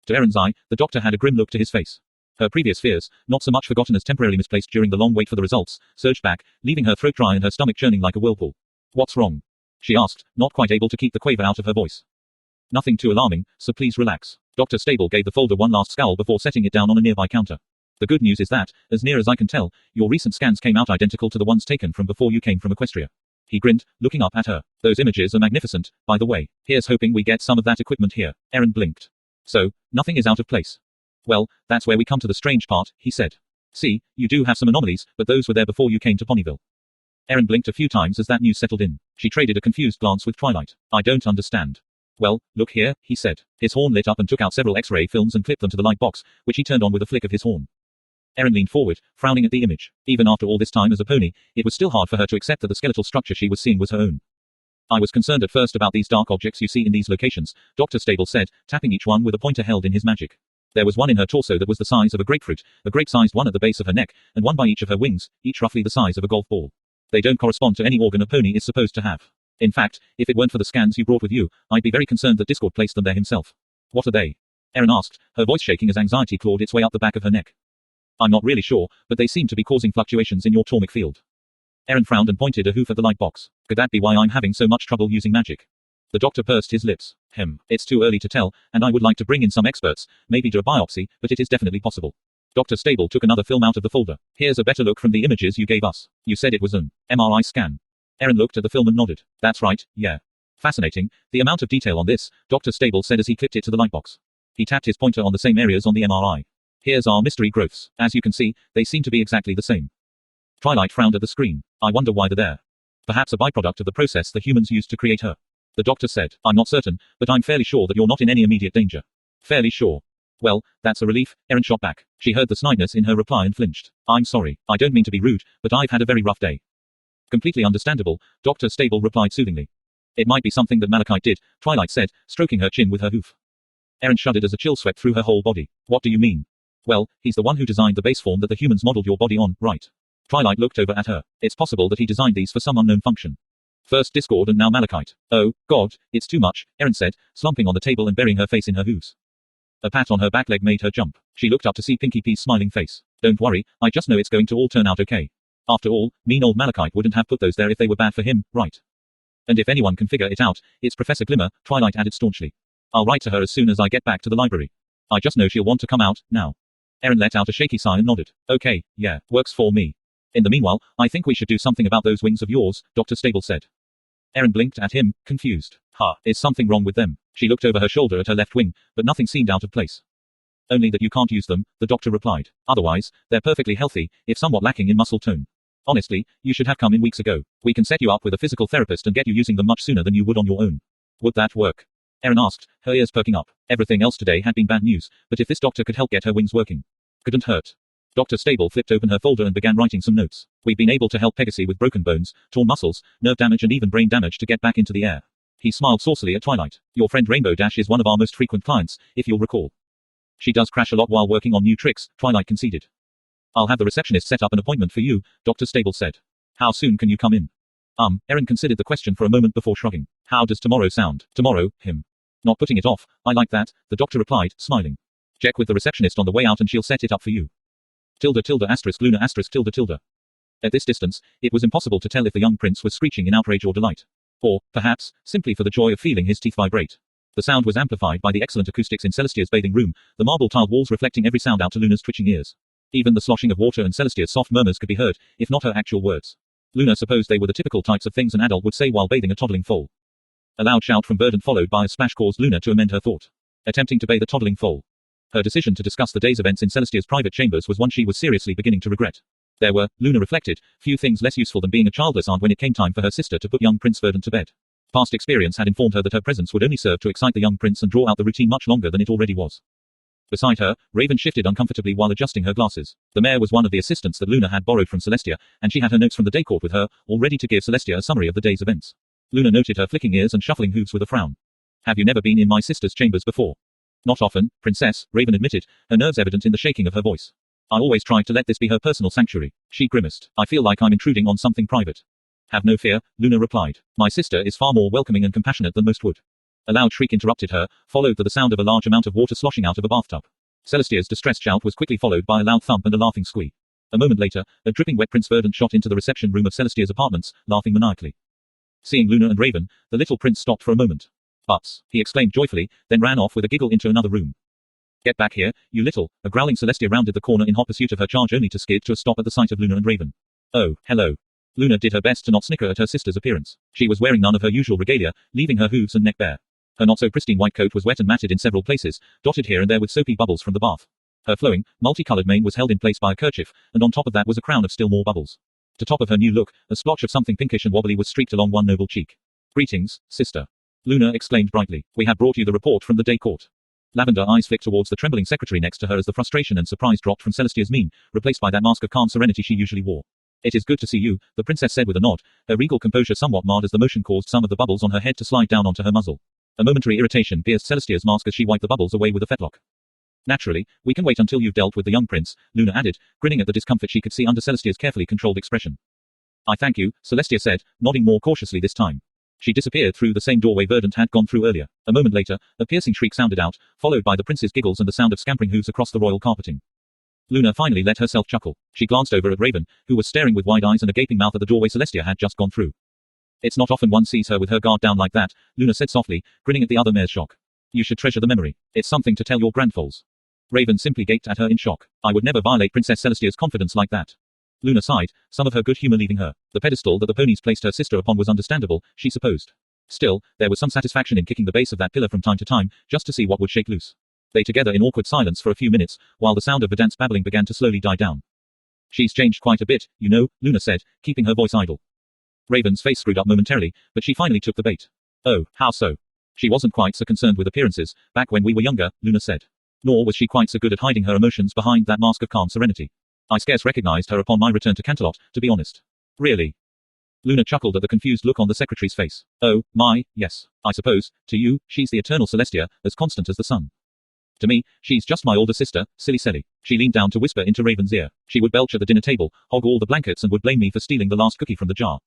To Erin's eye, the doctor had a grim look to his face. Her previous fears, not so much forgotten as temporarily misplaced during the long wait for the results, surged back, leaving her throat dry and her stomach churning like a whirlpool. What's wrong? She asked, not quite able to keep the quaver out of her voice. Nothing too alarming, so please relax. Dr. Stable gave the folder one last scowl before setting it down on a nearby counter. The good news is that, as near as I can tell, your recent scans came out identical to the ones taken from before you came from Equestria. He grinned, looking up at her. Those images are magnificent, by the way. Here's hoping we get some of that equipment here. Erin blinked. So, nothing is out of place. Well, that's where we come to the strange part, he said. See, you do have some anomalies, but those were there before you came to Ponyville. Erin blinked a few times as that news settled in. She traded a confused glance with Twilight. I don't understand. Well, look here, he said. His horn lit up and took out several X-ray films and clipped them to the light box, which he turned on with a flick of his horn. Erin leaned forward, frowning at the image. Even after all this time as a pony, it was still hard for her to accept that the skeletal structure she was seeing was her own. I was concerned at first about these dark objects you see in these locations, Dr. Stable said, tapping each one with a pointer held in his magic. There was one in her torso that was the size of a grapefruit, a grape-sized one at the base of her neck, and one by each of her wings, each roughly the size of a golf ball. They don't correspond to any organ a pony is supposed to have. In fact, if it weren't for the scans you brought with you, I'd be very concerned that Discord placed them there himself. What are they? Erin asked, her voice shaking as anxiety clawed its way up the back of her neck. I'm not really sure, but they seem to be causing fluctuations in your Tormic field. Erin frowned and pointed a hoof at the light box. Could that be why I'm having so much trouble using magic? The doctor pursed his lips. It's too early to tell, and I would like to bring in some experts, maybe do a biopsy, but it is definitely possible. Dr. Stable took another film out of the folder. Here's a better look from the images you gave us. You said it was an MRI scan. Erin looked at the film and nodded. That's right, yeah. Fascinating, the amount of detail on this, Dr. Stable said as he clipped it to the light box. He tapped his pointer on the same areas on the MRI. Here's our mystery growths. As you can see, they seem to be exactly the same. Twilight frowned at the screen. I wonder why they're there. Perhaps a byproduct of the process the humans used to create her. The doctor said, I'm not certain, but I'm fairly sure that you're not in any immediate danger. Fairly sure. Well, that's a relief, Erin shot back. She heard the snideness in her reply and flinched. I'm sorry, I don't mean to be rude, but I've had a very rough day. Completely understandable, Dr. Stable replied soothingly. It might be something that Malachite did, Twilight said, stroking her chin with her hoof. Erin shuddered as a chill swept through her whole body. What do you mean? Well, he's the one who designed the base form that the humans modeled your body on, right? Twilight looked over at her. It's possible that he designed these for some unknown function. First Discord and now Malachite. Oh, God, it's too much, Erin said, slumping on the table and burying her face in her hooves. A pat on her back leg made her jump. She looked up to see Pinkie Pie's smiling face. Don't worry, I just know it's going to all turn out okay. After all, mean old Malachite wouldn't have put those there if they were bad for him, right? And if anyone can figure it out, it's Professor Glimmer, Twilight added staunchly. I'll write to her as soon as I get back to the library. I just know she'll want to come out, now. Erin let out a shaky sigh and nodded. Okay, yeah, works for me. In the meanwhile, I think we should do something about those wings of yours, Dr. Stable said. Erin blinked at him, confused. Is something wrong with them? She looked over her shoulder at her left wing, but nothing seemed out of place. Only that you can't use them, the doctor replied. Otherwise, they're perfectly healthy, if somewhat lacking in muscle tone. Honestly, you should have come in weeks ago. We can set you up with a physical therapist and get you using them much sooner than you would on your own. Would that work? Erin asked, her ears perking up. Everything else today had been bad news, but if this doctor could help get her wings working. Couldn't hurt. Dr. Stable flipped open her folder and began writing some notes. We've been able to help Pegasus with broken bones, torn muscles, nerve damage and even brain damage to get back into the air. He smiled saucily at Twilight. Your friend Rainbow Dash is one of our most frequent clients, if you'll recall. She does crash a lot while working on new tricks, Twilight conceded. I'll have the receptionist set up an appointment for you, Dr. Stable said. How soon can you come in? Erin considered the question for a moment before shrugging. How does tomorrow sound? Tomorrow, him. Not putting it off, I like that, the doctor replied, smiling. Check with the receptionist on the way out and she'll set it up for you. Tilde asterisk Luna asterisk tilde tilde. At this distance, it was impossible to tell if the young prince was screeching in outrage or delight. Or, perhaps, simply for the joy of feeling his teeth vibrate. The sound was amplified by the excellent acoustics in Celestia's bathing room, the marble-tiled walls reflecting every sound out to Luna's twitching ears. Even the sloshing of water and Celestia's soft murmurs could be heard, if not her actual words. Luna supposed they were the typical types of things an adult would say while bathing a toddling foal. A loud shout from Verdant followed by a splash caused Luna to amend her thought. Attempting to bathe a toddling foal. Her decision to discuss the day's events in Celestia's private chambers was one she was seriously beginning to regret. There were, Luna reflected, few things less useful than being a childless aunt when it came time for her sister to put young Prince Verdant to bed. Past experience had informed her that her presence would only serve to excite the young prince and draw out the routine much longer than it already was. Beside her, Raven shifted uncomfortably while adjusting her glasses. The mare was one of the assistants that Luna had borrowed from Celestia, and she had her notes from the day court with her, all ready to give Celestia a summary of the day's events. Luna noted her flicking ears and shuffling hooves with a frown. Have you never been in my sister's chambers before? Not often, Princess, Raven admitted, her nerves evident in the shaking of her voice. I always tried to let this be her personal sanctuary. She grimaced. I feel like I'm intruding on something private. Have no fear, Luna replied. My sister is far more welcoming and compassionate than most would. A loud shriek interrupted her, followed by the sound of a large amount of water sloshing out of a bathtub. Celestia's distressed shout was quickly followed by a loud thump and a laughing squeak. A moment later, a dripping wet Prince Verdant shot into the reception room of Celestia's apartments, laughing maniacally. Seeing Luna and Raven, the little prince stopped for a moment. Butts, he exclaimed joyfully, then ran off with a giggle into another room. Get back here, you little, a growling Celestia rounded the corner in hot pursuit of her charge only to skid to a stop at the sight of Luna and Raven. Oh, hello. Luna did her best to not snicker at her sister's appearance. She was wearing none of her usual regalia, leaving her hooves and neck bare. Her not-so-pristine white coat was wet and matted in several places, dotted here and there with soapy bubbles from the bath. Her flowing, multicolored mane was held in place by a kerchief, and on top of that was a crown of still more bubbles. To top of her new look, a splotch of something pinkish and wobbly was streaked along one noble cheek. Greetings, sister. Luna exclaimed brightly. We have brought you the report from the day court. Lavender eyes flicked towards the trembling secretary next to her as the frustration and surprise dropped from Celestia's mien, replaced by that mask of calm serenity she usually wore. It is good to see you, the princess said with a nod, her regal composure somewhat marred as the motion caused some of the bubbles on her head to slide down onto her muzzle. A momentary irritation pierced Celestia's mask as she wiped the bubbles away with a fetlock. Naturally, we can wait until you've dealt with the young prince, Luna added, grinning at the discomfort she could see under Celestia's carefully controlled expression. I thank you, Celestia said, nodding more cautiously this time. She disappeared through the same doorway Verdant had gone through earlier. A moment later, a piercing shriek sounded out, followed by the prince's giggles and the sound of scampering hooves across the royal carpeting. Luna finally let herself chuckle. She glanced over at Raven, who was staring with wide eyes and a gaping mouth at the doorway Celestia had just gone through. It's not often one sees her with her guard down like that, Luna said softly, grinning at the other mare's shock. You should treasure the memory. It's something to tell your grandfoals. Raven simply gaped at her in shock. I would never violate Princess Celestia's confidence like that. Luna sighed, some of her good humor leaving her. The pedestal that the ponies placed her sister upon was understandable, she supposed. Still, there was some satisfaction in kicking the base of that pillar from time to time, just to see what would shake loose. They together in awkward silence for a few minutes, while the sound of Verdant's babbling began to slowly die down. She's changed quite a bit, you know, Luna said, keeping her voice idle. Raven's face screwed up momentarily, but she finally took the bait. Oh, how so? She wasn't quite so concerned with appearances, back when we were younger, Luna said. Nor was she quite so good at hiding her emotions behind that mask of calm serenity. I scarce recognized her upon my return to Canterlot, to be honest. Really? Luna chuckled at the confused look on the secretary's face. Oh, my, yes. I suppose, to you, she's the eternal Celestia, as constant as the sun. To me, she's just my older sister, silly Sally. She leaned down to whisper into Raven's ear. She would belch at the dinner table, hog all the blankets and would blame me for stealing the last cookie from the jar.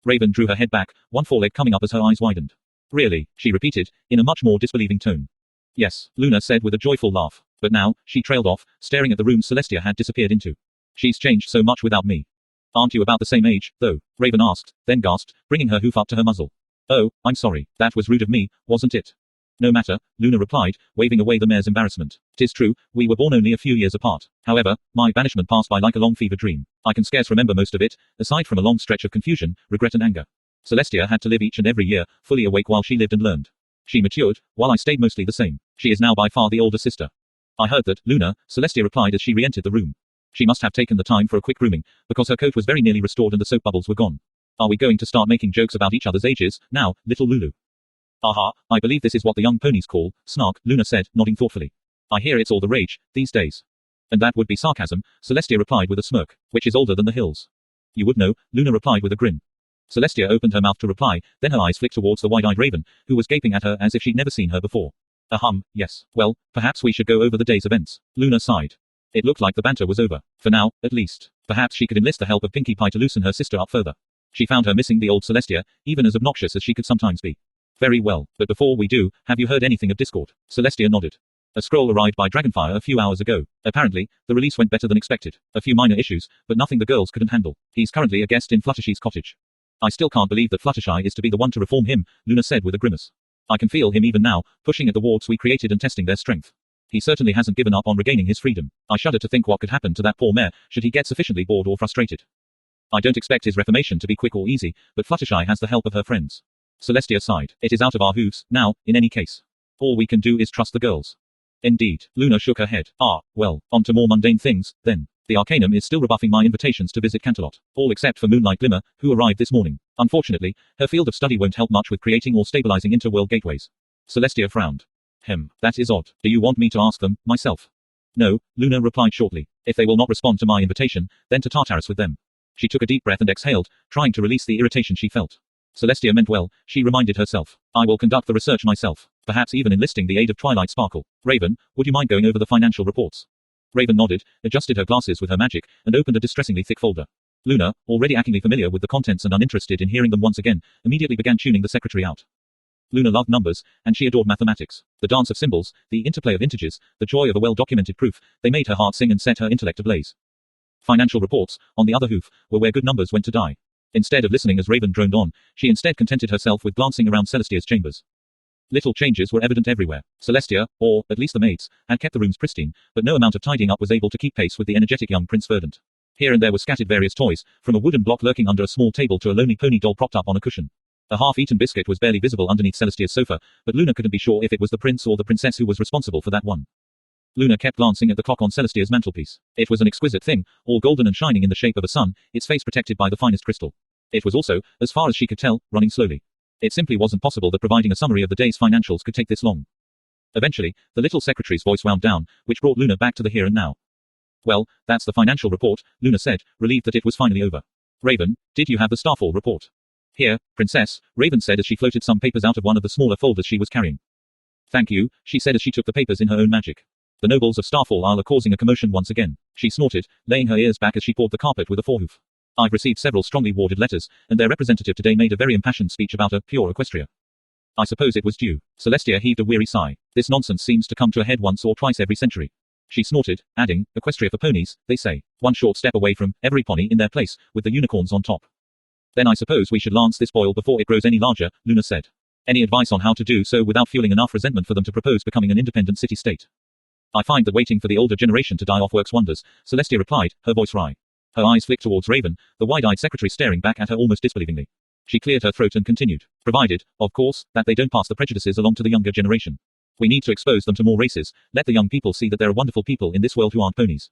Raven drew her head back, one foreleg coming up as her eyes widened. Really, she repeated, in a much more disbelieving tone. Yes, Luna said with a joyful laugh. But now, she trailed off, staring at the room Celestia had disappeared into. She's changed so much without me. Aren't you about the same age, though? Raven asked, then gasped, bringing her hoof up to her muzzle. Oh, I'm sorry, that was rude of me, wasn't it? No matter, Luna replied, waving away the mare's embarrassment. 'Tis true, we were born only a few years apart. However, my banishment passed by like a long fever dream. I can scarce remember most of it, aside from a long stretch of confusion, regret and anger. Celestia had to live each and every year, fully awake while she lived and learned. She matured, while I stayed mostly the same. She is now by far the older sister. I heard that, Luna, Celestia replied as she re-entered the room. She must have taken the time for a quick grooming, because her coat was very nearly restored and the soap bubbles were gone. Are we going to start making jokes about each other's ages, now, little Lulu? Aha, I believe this is what the young ponies call, snark, Luna said, nodding thoughtfully. I hear it's all the rage, these days. And that would be sarcasm, Celestia replied with a smirk, which is older than the hills. You would know, Luna replied with a grin. Celestia opened her mouth to reply, then her eyes flicked towards the wide-eyed Raven, who was gaping at her as if she'd never seen her before. Yes. Well, perhaps we should go over the day's events. Luna sighed. It looked like the banter was over. For now, at least. Perhaps she could enlist the help of Pinkie Pie to loosen her sister up further. She found her missing the old Celestia, even as obnoxious as she could sometimes be. Very well, but before we do, have you heard anything of Discord? Celestia nodded. A scroll arrived by Dragonfire a few hours ago. Apparently, the release went better than expected. A few minor issues, but nothing the girls couldn't handle. He's currently a guest in Fluttershy's cottage. I still can't believe that Fluttershy is to be the one to reform him, Luna said with a grimace. I can feel him even now, pushing at the warts we created and testing their strength. He certainly hasn't given up on regaining his freedom. I shudder to think what could happen to that poor mayor, should he get sufficiently bored or frustrated. I don't expect his reformation to be quick or easy, but Fluttershy has the help of her friends. Celestia sighed. It is out of our hooves, now, in any case. All we can do is trust the girls. Indeed. Luna shook her head. Well, on to more mundane things, then. The Arcanum is still rebuffing my invitations to visit Canterlot. All except for Moonlight Glimmer, who arrived this morning. Unfortunately, her field of study won't help much with creating or stabilizing interworld gateways. Celestia frowned. That is odd. Do you want me to ask them, myself? No, Luna replied shortly. If they will not respond to my invitation, then to Tartarus with them. She took a deep breath and exhaled, trying to release the irritation she felt. Celestia meant well, she reminded herself. I will conduct the research myself, perhaps even enlisting the aid of Twilight Sparkle. Raven, would you mind going over the financial reports? Raven nodded, adjusted her glasses with her magic, and opened a distressingly thick folder. Luna, already achingly familiar with the contents and uninterested in hearing them once again, immediately began tuning the secretary out. Luna loved numbers, and she adored mathematics. The dance of symbols, the interplay of integers, the joy of a well-documented proof, they made her heart sing and set her intellect ablaze. Financial reports, on the other hoof, were where good numbers went to die. Instead of listening as Raven droned on, she instead contented herself with glancing around Celestia's chambers. Little changes were evident everywhere. Celestia, or, at least the maids, had kept the rooms pristine, but no amount of tidying up was able to keep pace with the energetic young Prince Verdant. Here and there were scattered various toys, from a wooden block lurking under a small table to a lonely pony doll propped up on a cushion. A half-eaten biscuit was barely visible underneath Celestia's sofa, but Luna couldn't be sure if it was the prince or the princess who was responsible for that one. Luna kept glancing at the clock on Celestia's mantelpiece. It was an exquisite thing, all golden and shining in the shape of a sun, its face protected by the finest crystal. It was also, as far as she could tell, running slowly. It simply wasn't possible that providing a summary of the day's financials could take this long. Eventually, the little secretary's voice wound down, which brought Luna back to the here and now. Well, that's the financial report, Luna said, relieved that it was finally over. Raven, did you have the Starfall report? Here, Princess, Raven said as she floated some papers out of one of the smaller folders she was carrying. Thank you, she said as she took the papers in her own magic. The nobles of Starfall Isle are causing a commotion once again, she snorted, laying her ears back as she pawed the carpet with a forehoof. I've received several strongly worded letters, and their representative today made a very impassioned speech about a pure Equestria. I suppose it was due. Celestia heaved a weary sigh. This nonsense seems to come to a head once or twice every century. She snorted, adding, Equestria for ponies, they say. One short step away from every pony in their place, with the unicorns on top. Then I suppose we should lance this boil before it grows any larger, Luna said. Any advice on how to do so without fueling enough resentment for them to propose becoming an independent city-state? I find that waiting for the older generation to die off works wonders, Celestia replied, her voice wry. Her eyes flicked towards Raven, the wide-eyed secretary staring back at her almost disbelievingly. She cleared her throat and continued. Provided, of course, that they don't pass the prejudices along to the younger generation. We need to expose them to more races, let the young people see that there are wonderful people in this world who aren't ponies.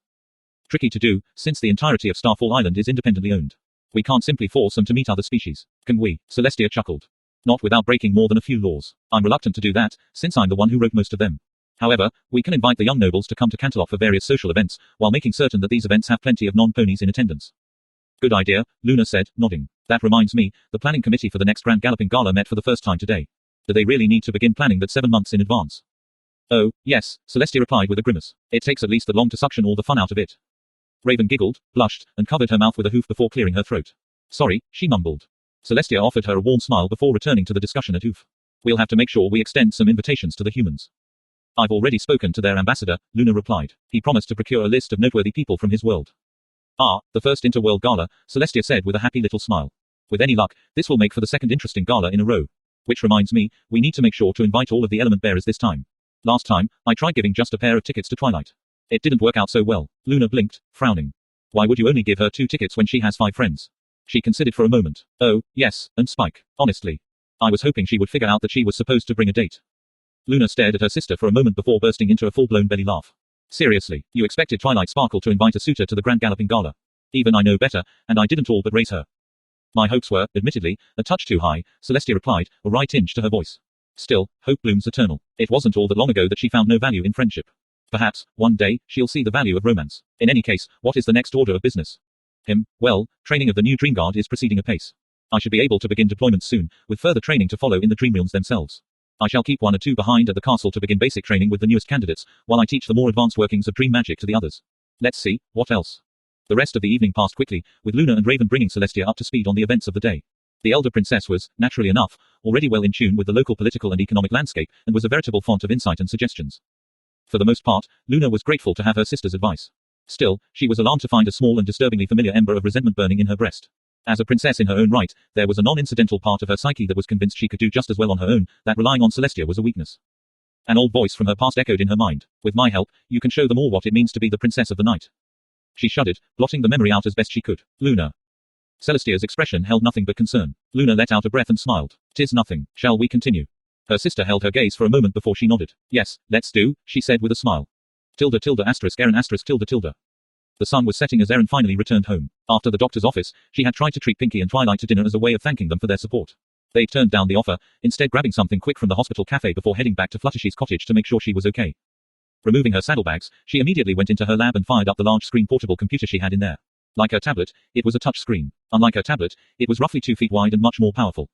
Tricky to do, since the entirety of Starfall Island is independently owned. We can't simply force them to meet other species, can we? Celestia chuckled. Not without breaking more than a few laws. I'm reluctant to do that, since I'm the one who wrote most of them. However, we can invite the young nobles to come to Canterlot for various social events, while making certain that these events have plenty of non-ponies in attendance. Good idea, Luna said, nodding. That reminds me, the planning committee for the next Grand Galloping Gala met for the first time today. Do they really need to begin planning that 7 months in advance? Oh, yes, Celestia replied with a grimace. It takes at least that long to suction all the fun out of it. Raven giggled, blushed, and covered her mouth with a hoof before clearing her throat. Sorry, she mumbled. Celestia offered her a warm smile before returning to the discussion at hoof. We'll have to make sure we extend some invitations to the humans. I've already spoken to their ambassador, Luna replied. He promised to procure a list of noteworthy people from his world. The first interworld gala, Celestia said with a happy little smile. With any luck, this will make for the second interesting gala in a row. Which reminds me, we need to make sure to invite all of the element bearers this time. Last time, I tried giving just a pair of tickets to Twilight. It didn't work out so well. Luna blinked, frowning. Why would you only give her 2 tickets when she has 5 friends? She considered for a moment. Oh, yes, and Spike. Honestly. I was hoping she would figure out that she was supposed to bring a date. Luna stared at her sister for a moment before bursting into a full-blown belly laugh. Seriously, you expected Twilight Sparkle to invite a suitor to the Grand Galloping Gala? Even I know better, and I didn't all but raise her. My hopes were, admittedly, a touch too high, Celestia replied, a wry tinge to her voice. Still, hope blooms eternal. It wasn't all that long ago that she found no value in friendship. Perhaps, one day, she'll see the value of romance. In any case, what is the next order of business? Well, training of the new Dream Guard is proceeding apace. I should be able to begin deployments soon, with further training to follow in the Dream Realms themselves. I shall keep 1 or 2 behind at the castle to begin basic training with the newest candidates, while I teach the more advanced workings of dream magic to the others. Let's see, what else? The rest of the evening passed quickly, with Luna and Raven bringing Celestia up to speed on the events of the day. The elder princess was, naturally enough, already well in tune with the local political and economic landscape, and was a veritable font of insight and suggestions. For the most part, Luna was grateful to have her sister's advice. Still, she was alarmed to find a small and disturbingly familiar ember of resentment burning in her breast. As a princess in her own right, there was a non-incidental part of her psyche that was convinced she could do just as well on her own, that relying on Celestia was a weakness. An old voice from her past echoed in her mind. With my help, you can show them all what it means to be the princess of the night. She shuddered, blotting the memory out as best she could. Luna. Celestia's expression held nothing but concern. Luna let out a breath and smiled. "'Tis nothing. Shall we continue?" Her sister held her gaze for a moment before she nodded. "Yes, let's do," she said with a smile. Tilde tilde asterisk Erin asterisk tilde tilde. The sun was setting as Erin finally returned home. After the doctor's office, she had tried to treat Pinky and Twilight to dinner as a way of thanking them for their support. They turned down the offer, instead grabbing something quick from the hospital cafe before heading back to Fluttershy's cottage to make sure she was okay. Removing her saddlebags, she immediately went into her lab and fired up the large-screen portable computer she had in there. Like her tablet, it was a touch screen. Unlike her tablet, it was roughly 2 feet wide and much more powerful.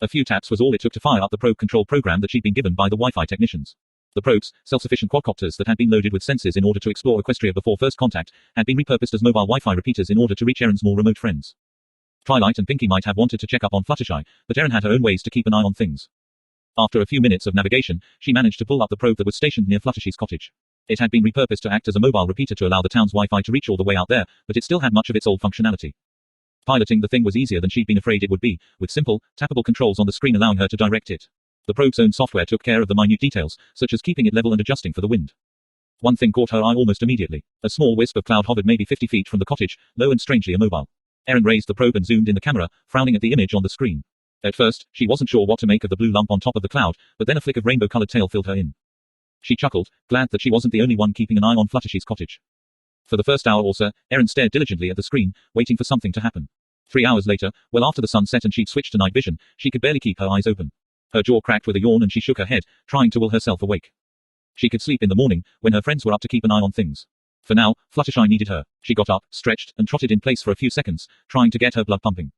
A few taps was all it took to fire up the probe control program that she'd been given by the Wi-Fi technicians. The probes, self-sufficient quadcopters that had been loaded with sensors in order to explore Equestria before first contact, had been repurposed as mobile Wi-Fi repeaters in order to reach Erin's more remote friends. Twilight and Pinky might have wanted to check up on Fluttershy, but Erin had her own ways to keep an eye on things. After a few minutes of navigation, she managed to pull up the probe that was stationed near Fluttershy's cottage. It had been repurposed to act as a mobile repeater to allow the town's Wi-Fi to reach all the way out there, but it still had much of its old functionality. Piloting the thing was easier than she'd been afraid it would be, with simple, tappable controls on the screen allowing her to direct it. The probe's own software took care of the minute details, such as keeping it level and adjusting for the wind. One thing caught her eye almost immediately. A small wisp of cloud hovered maybe 50 feet from the cottage, low and strangely immobile. Erin raised the probe and zoomed in the camera, frowning at the image on the screen. At first, she wasn't sure what to make of the blue lump on top of the cloud, but then a flick of rainbow-colored tail filled her in. She chuckled, glad that she wasn't the only one keeping an eye on Fluttershy's cottage. For the first hour or so, Erin stared diligently at the screen, waiting for something to happen. 3 hours later, well after the sun set and she'd switched to night vision, she could barely keep her eyes open. Her jaw cracked with a yawn and she shook her head, trying to will herself awake. She could sleep in the morning, when her friends were up to keep an eye on things. For now, Fluttershy needed her. She got up, stretched, and trotted in place for a few seconds, trying to get her blood pumping.